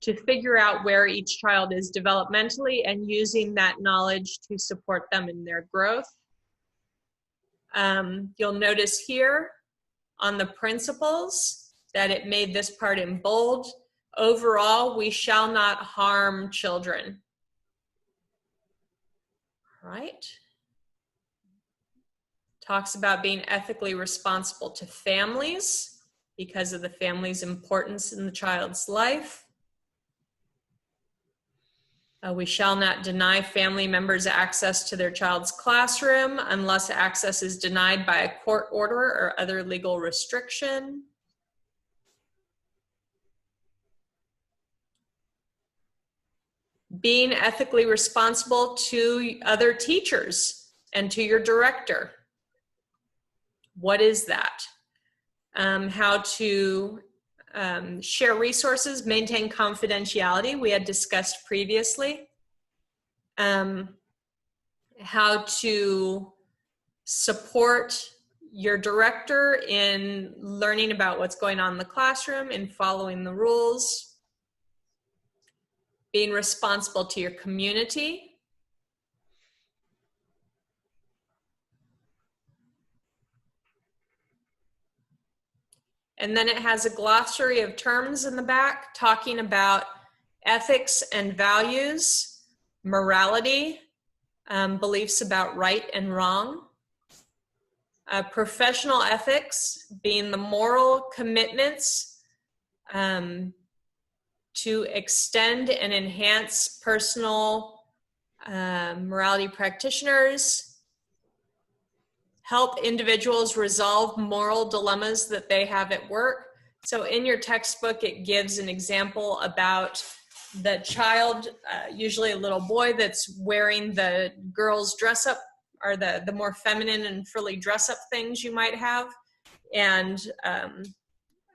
to figure out where each child is developmentally and using that knowledge to support them in their growth. You'll notice here on the principles that it made this part in bold. Overall, we shall not harm children. Right? Talks about being ethically responsible to families because of the family's importance in the child's life. We shall not deny family members access to their child's classroom unless access is denied by a court order or other legal restriction. Being ethically responsible to other teachers and to your director. What is that? How to share resources, maintain confidentiality, we had discussed previously. How to support your director in learning about what's going on in the classroom and following the rules. Being responsible to your community. And then it has a glossary of terms in the back talking about ethics and values, morality, beliefs about right and wrong, professional ethics being the moral commitments to extend and enhance personal morality practitioners, help individuals resolve moral dilemmas that they have at work. So in your textbook, it gives an example about the child, usually a little boy, that's wearing the girl's dress up, or the more feminine and frilly dress up things you might have. And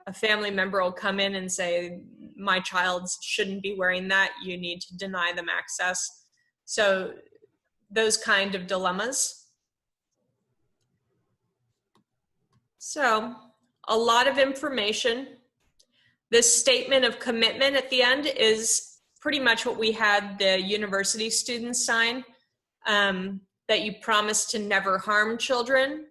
a family member will come in and say, my child shouldn't be wearing that. You need to deny them access. So those kind of dilemmas. So a lot of information. This statement of commitment at the end is pretty much what we had the university students sign, that you promise to never harm children,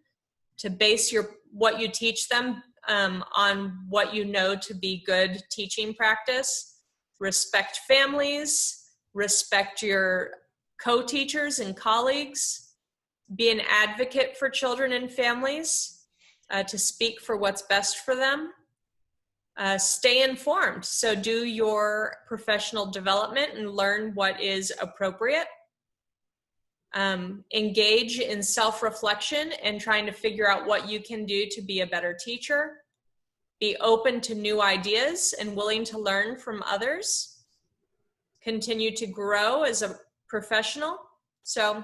to base what you teach them on what you know to be good teaching practice, respect families, respect your co-teachers and colleagues, be an advocate for children and families, to speak for what's best for them. Stay informed. So do your professional development and learn what is appropriate. Engage in self-reflection and trying to figure out what you can do to be a better teacher. Be open to new ideas and willing to learn from others. Continue to grow as a professional. So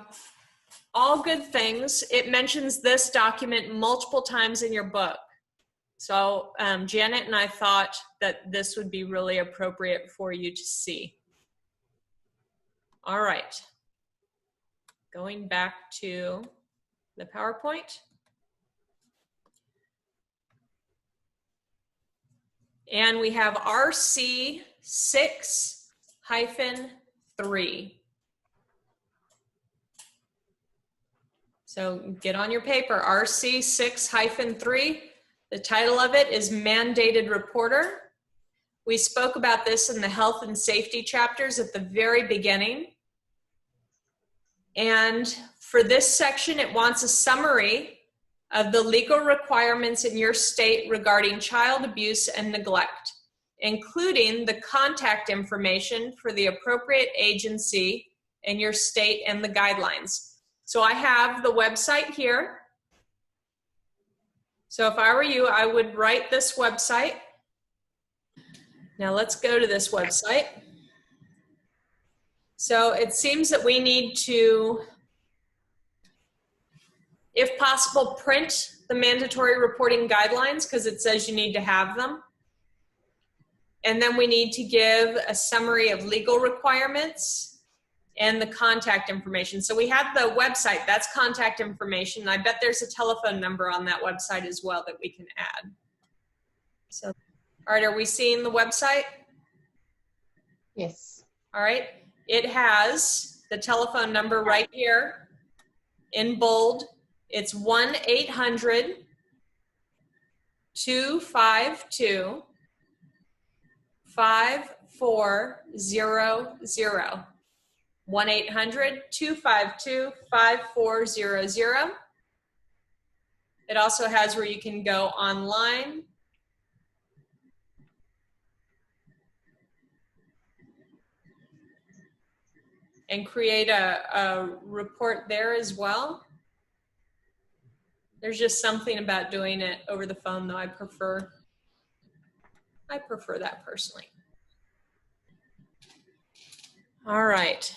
all good things. It mentions this document multiple times in your book. So Janet and I thought that this would be really appropriate for you to see. All right. Going back to the PowerPoint. And we have RC 6-3. So get on your paper, RC 6-3. The title of it is Mandated Reporter. We spoke about this in the health and safety chapters at the very beginning. And for this section, it wants a summary of the legal requirements in your state regarding child abuse and neglect, including the contact information for the appropriate agency in your state and the guidelines. So I have the website here. So if I were you, I would write this website. Now let's go to this website. So it seems that we need to If possible, print the mandatory reporting guidelines because it says you need to have them. And then we need to give a summary of legal requirements and the contact information. So we have the website, that's contact information. I bet there's a telephone number on that website as well that we can add. So, all right, are we seeing the website? Yes. All right, it has the telephone number right here in bold. It's 1-800-252-5400. 1-800-252-5400. It also has where you can go online. And create a report there as well. There's just something about doing it over the phone though I prefer that personally. All right.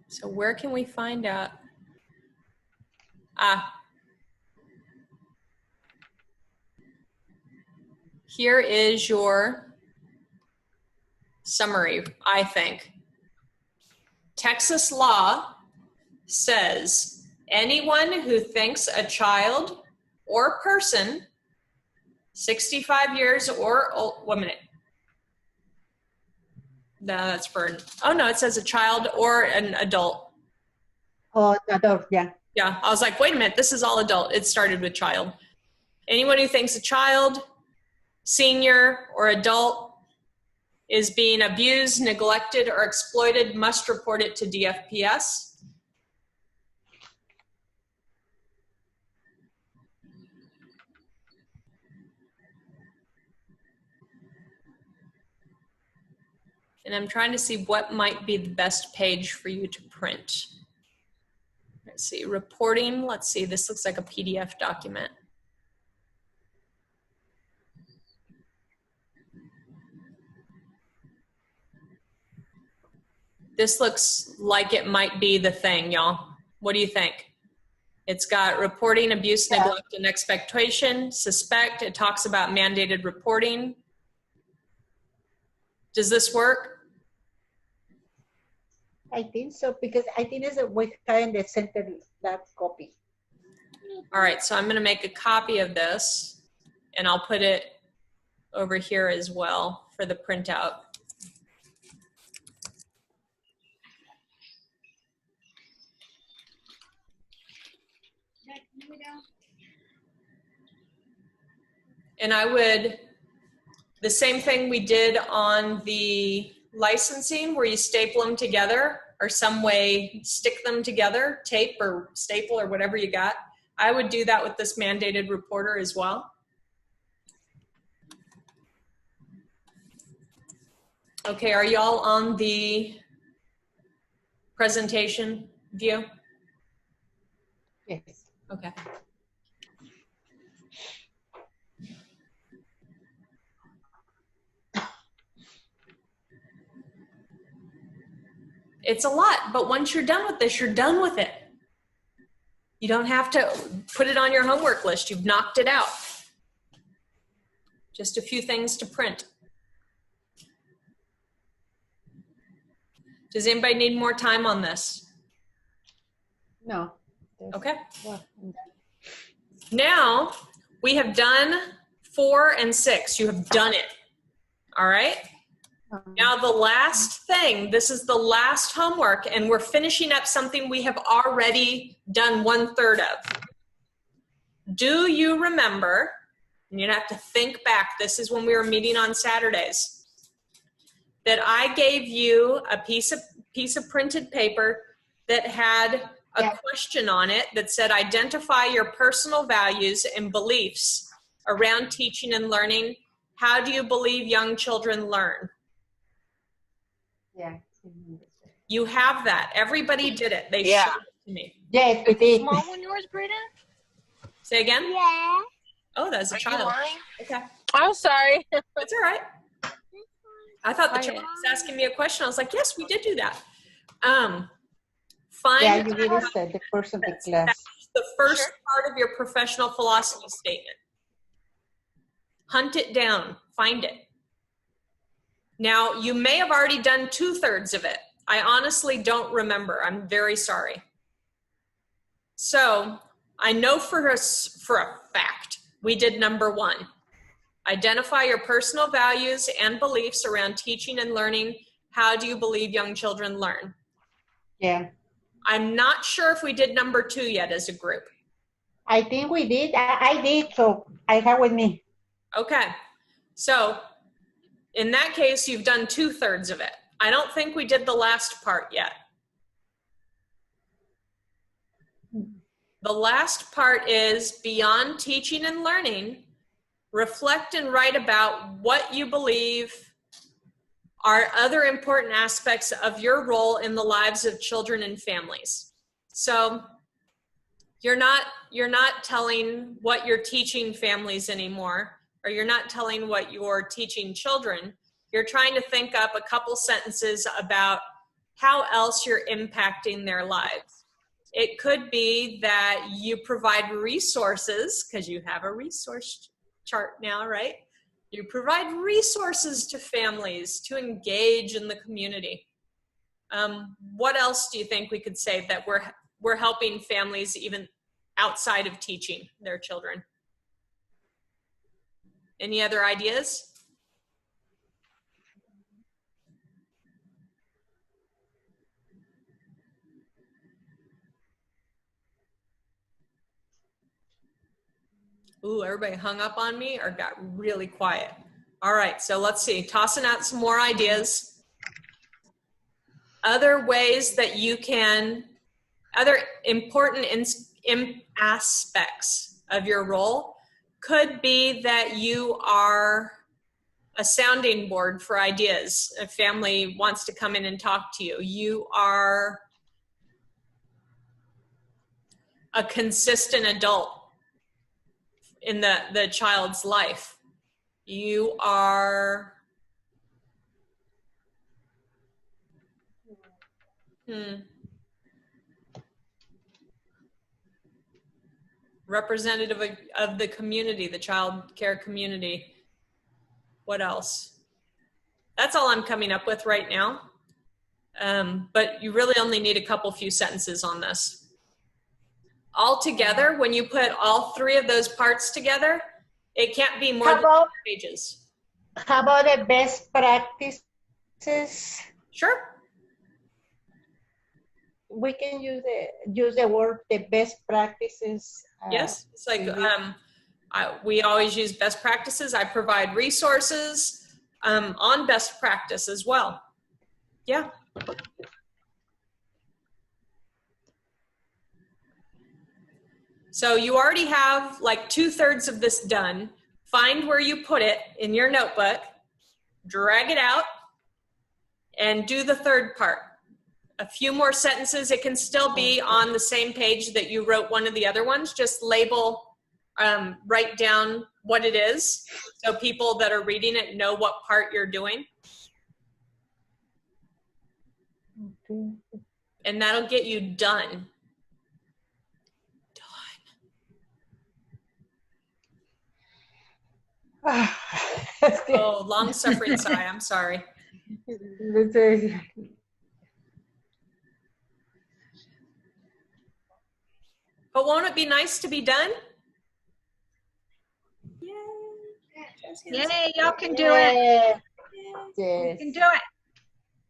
So where can we find out? Here is your summary, I think. Texas law says anyone who thinks a child or person 65 years or old, 1 minute. No, that's for, oh no, it says a child or an adult. Oh, adult, yeah. Yeah, I was like, wait a minute, this is all adult. It started with child. Anyone who thinks a child, senior, or adult is being abused, neglected, or exploited must report it to DFPS. And I'm trying to see what might be the best page for you to print. Let's see, reporting, let's see, this looks like a PDF document. This looks like it might be the thing, y'all. What do you think? It's got reporting, abuse, neglect, and expectation, suspect. It talks about mandated reporting. Does this work? I think so, because I think it's we kind of center that copy. All right, so I'm going to make a copy of this, and I'll put it over here as well for the printout. And I would, the same thing we did on the licensing where you staple them together or some way stick them together, tape or staple or whatever you got. I would do that with this mandated reporter as well. Okay, are y'all on the presentation view? Yes. Okay. It's a lot, but once you're done with this, you're done with it. You don't have to put it on your homework list. You've knocked it out. Just a few things to print. Does anybody need more time on this? No. Okay. Well, Now, we have done 4 and 6. You have done it. All right? Now the last thing, this is the last homework, and we're finishing up something we have already done 1/3 of. Do you remember, and you're gonna have to think back, this is when we were meeting on Saturdays, that I gave you a piece of printed paper that had a question on it that said, identify your personal values and beliefs around teaching and learning. How do you believe young children learn? yeah. You have that. Everybody did it. They showed it to me. Yes, it is. Small one yours, Brita? Say again? Yeah. Oh, that's a Are you child. lying? Okay. I'm sorry. That's all right. I thought the child was asking me a question. I was like, yes, we did do that. Yeah, Find you get it said the first of the class. the first part of your professional philosophy statement. Hunt it down, find it. Now, you may have already done 2/3 of it. I honestly don't remember. I'm very sorry. So I know for a fact, we did number 1. Identify your personal values and beliefs around teaching and learning. How do you believe young children learn? Yeah. I'm not sure if we did number 2 yet as a group. I think we did. I did, so I have with me. Okay. So in that case, you've done 2/3 of it. I don't think we did the last part yet. The last part is beyond teaching and learning, reflect and write about what you believe are other important aspects of your role in the lives of children and families. So you're not telling what you're teaching families anymore, or you're not telling what you're teaching children. You're trying to think up a couple sentences about how else you're impacting their lives. It could be that you provide resources, because you have a resource chart now, right? You provide resources to families to engage in the community. What else do you think we could say that we're helping families even outside of teaching their children? Any other ideas? Ooh, everybody hung up on me or got really quiet. All right, so let's see, tossing out some more ideas. Other ways that you can, other important aspects of your role could be that you are a sounding board for ideas. A family wants to come in and talk to you. You are a consistent adult in the child's life. You are representative of the community, the child care community. What else? That's all I'm coming up with right now. But you really only need a few sentences on this. All together, when you put all 3 of those parts together, it can't be more than 2 pages. How about the best practices? Sure. We can use the word the best practices. Yes, it's like we always use best practices. I provide resources on best practice as well. Yeah. So you already have like 2/3 of this done. Find where you put it in your notebook, drag it out, and do the 3rd part. A few more sentences. It can still be on the same page that you wrote one of the other ones. Just label, write down what it is so people that are reading it know what part you're doing. Okay. And that'll get you done. Oh, long-suffering sigh. I'm sorry. But won't it be nice to be done? Yay, y'all can do it. Yes. You can do it.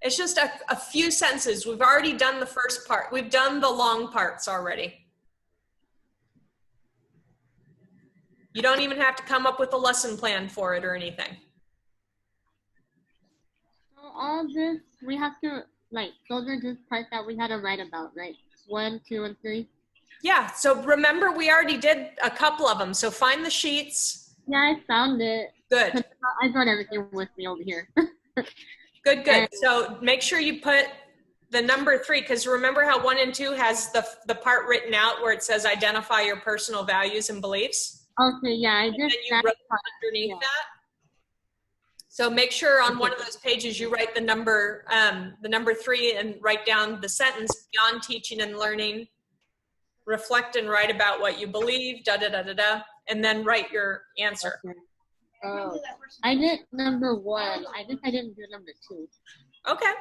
It's just a few sentences. We've already done the first part. We've done the long parts already. You don't even have to come up with a lesson plan for it or anything. So all this, we have to, like, those are just parts that we had to write about, right? 1, 2, and 3. Yeah, so remember we already did a couple of them. So find the sheets. Yeah, I found it. Good. I brought everything with me over here. Good. So make sure you put the number 3, because remember how 1 and 2 has the part written out where it says identify your personal values and beliefs? Okay, yeah, I did And then you that wrote part. underneath Yeah. that. So make sure on one of those pages you write the number 3 and write down the sentence beyond teaching and learning. Reflect and write about what you believe, da da da da da, and then write your answer. Oh, I did number 1. I think I didn't do number 2. Okay.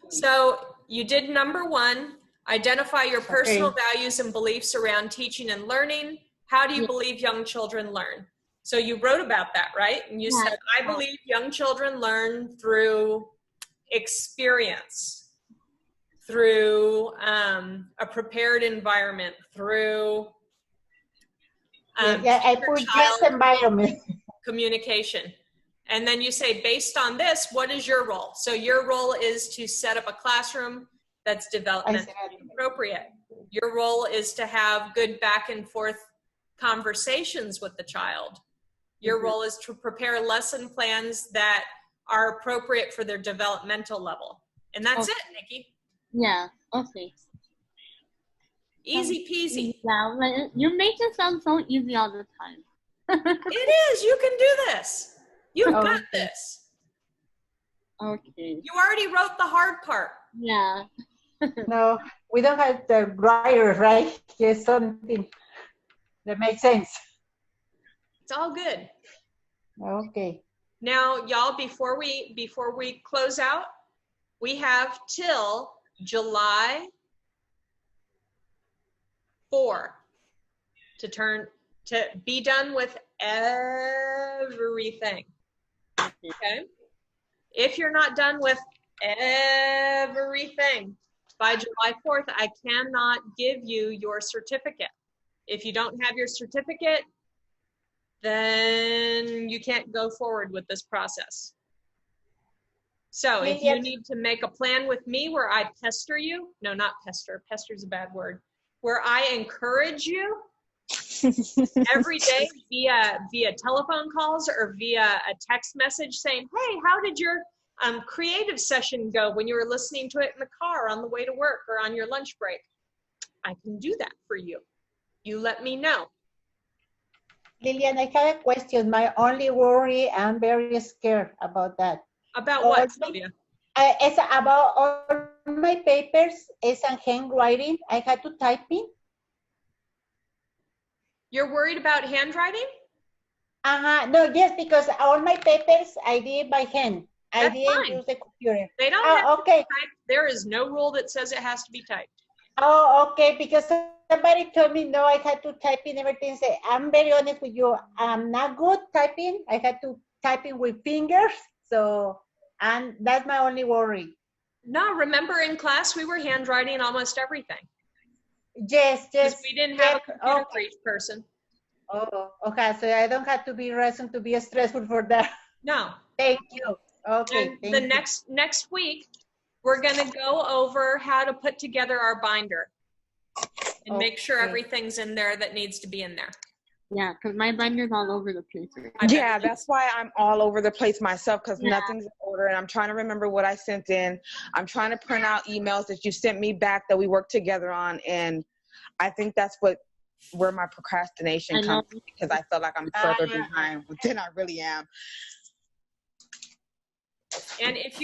So you did number 1. Identify your personal values and beliefs around teaching and learning. How do you believe young children learn? So you wrote about that, right? And you said, I believe young children learn through experience, through a prepared environment, through I put just environment. communication. And then you say, based on this, what is your role? So your role is to set up a classroom that's developmentally appropriate. Your role is to have good back and forth conversations with the child. Your role is to prepare lesson plans that are appropriate for their developmental level. And that's it, Nikki. Yeah, okay. Easy peasy. Yeah, like, you make it sound so easy all the time. It is. You can do this. You've got this. Okay. You already wrote the hard part. Yeah. No, we don't have the writer, right? Just something that makes sense. It's all good. Okay. Now, y'all, before we close out, we have till July 4 to be done with everything. Okay? If you're not done with everything by July 4th, I cannot give you your certificate. If you don't have your certificate, then you can't go forward with this process. So if you need to make a plan with me where I pester you, no, not pester, pester's a bad word, where I encourage you every day via telephone calls or via a text message saying, hey, how did your creative session go when you were listening to it in the car on the way to work or on your lunch break? I can do that for you. You let me know. Lillian, I have a question. My only worry, I'm very scared about that. About what, Sylvia? It's about all my papers. It's on handwriting. I had to type in. You're worried about handwriting? No, yes, because all my papers I did by hand. That's I didn't fine. use the computer. They don't have to okay. be typed. There is no rule that says it has to be typed. Oh, okay, because somebody told me, no, I had to type in everything. Say, I'm very honest with you. I'm not good typing. I had to type in with fingers. So, and that's my only worry. No, remember in class, we were handwriting almost everything. Yes. We didn't have a computer for each person. Oh, okay. So I don't have to be reason to be stressful for that. No. Thank you. Okay. And the next week, we're going to go over how to put together our binder and make sure everything's in there that needs to be in there. Yeah, because my binder's all over the place. Yeah, that's why I'm all over the place myself, because nothing's in order, and I'm trying to remember what I sent in. I'm trying to print out emails that you sent me back that we worked together on, and I think that's where my procrastination comes from, because I feel like I'm further behind than I really am. And if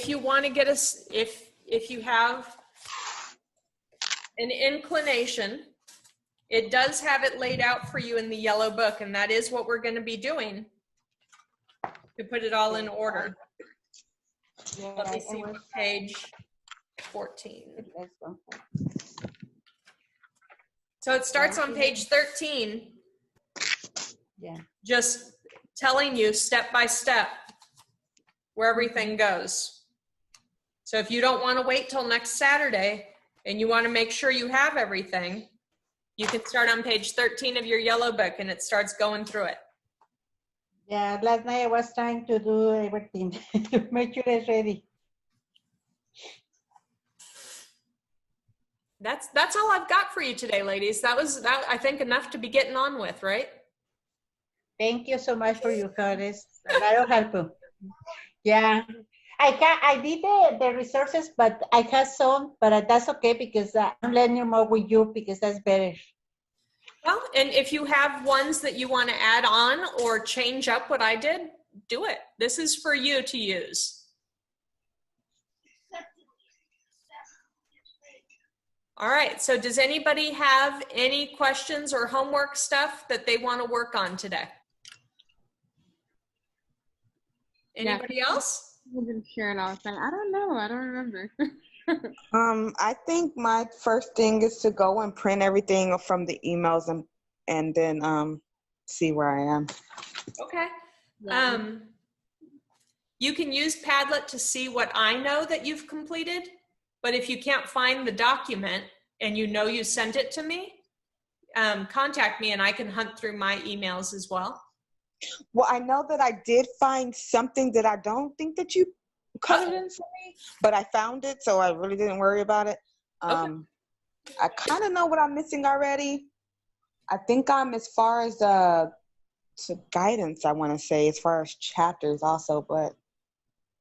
you want to get us, if you have an inclination, it does have it laid out for you in the yellow book, and that is what we're going to be doing to put it all in order. Let me see what page 14. So it starts on page 13. Yeah. Just telling you step by step where everything goes. So if you don't want to wait till next Saturday and you want to make sure you have everything, you can start on page 13 of your yellow book and it starts going through it. Yeah, last night I was trying to do everything to make sure it's ready. That's all I've got for you today, ladies. That was I think enough to be getting on with, right? Thank you so much for your comments. A lot of help. Yeah, I did the resources, but I have some, but that's okay because I'm learning more with you because that's better. Well, and if you have ones that you want to add on or change up what I did, do it. This is for you to use. All right, so does anybody have any questions or homework stuff that they want to work on today? Anybody else? I didn't share it all. I was like, I don't know. I don't remember. I think my first thing is to go and print everything from the emails and then see where I am. Okay. Yeah. You can use Padlet to see what I know that you've completed, but if you can't find the document and you know you sent it to me, contact me and I can hunt through my emails as well. Well, I know that I did find something that I don't think that you cut it in for me, but I found it, so I really didn't worry about it. Okay. I kind of know what I'm missing already. I think I'm as far as to guidance, I want to say, as far as chapters also, but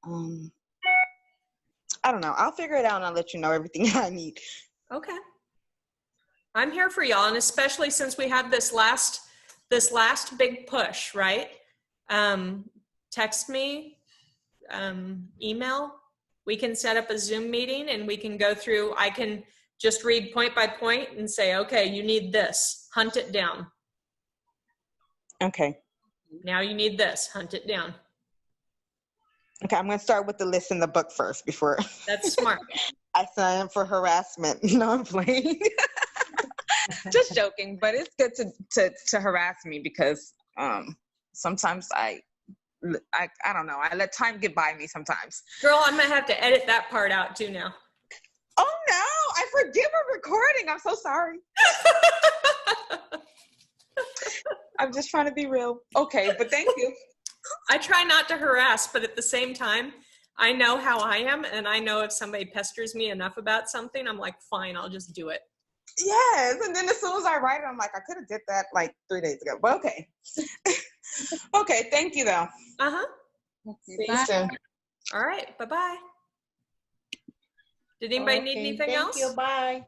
I don't know. I'll figure it out and I'll let you know everything I need. Okay. I'm here for y'all, and especially since we have this last big push, right? Text me, email. We can set up a Zoom meeting and we can go through. I can just read point by point and say, okay, you need this, hunt it down. Okay. Now you need this, hunt it down. Okay, I'm going to start with the list in the book first before That's smart. I sign up for harassment. No, I'm playing. Just joking, but it's good to harass me because sometimes I don't know. I let time get by me sometimes. Girl, I'm going to have to edit that part out too now. Oh no, I forget we're recording. I'm so sorry. I'm just trying to be real. Okay, but thank you. I try not to harass, but at the same time, I know how I am, and I know if somebody pesters me enough about something, I'm like, fine, I'll just do it. Yes, and then as soon as I write it, I'm like, I could have did that like 3 days ago, but okay. Okay, thank you though. Uh-huh. Okay, See you bye. soon. All right, bye-bye. Did anybody need Okay, anything thank else? you. Bye.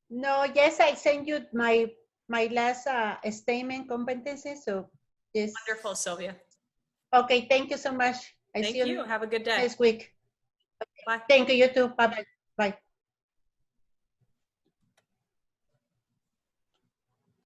No, yes, I sent you my last statement competency. So yes. Wonderful, Sylvia. Okay, thank you so much. I Thank see you. Have a good day. next week. Bye. Thank you. You too. Bye bye. Bye.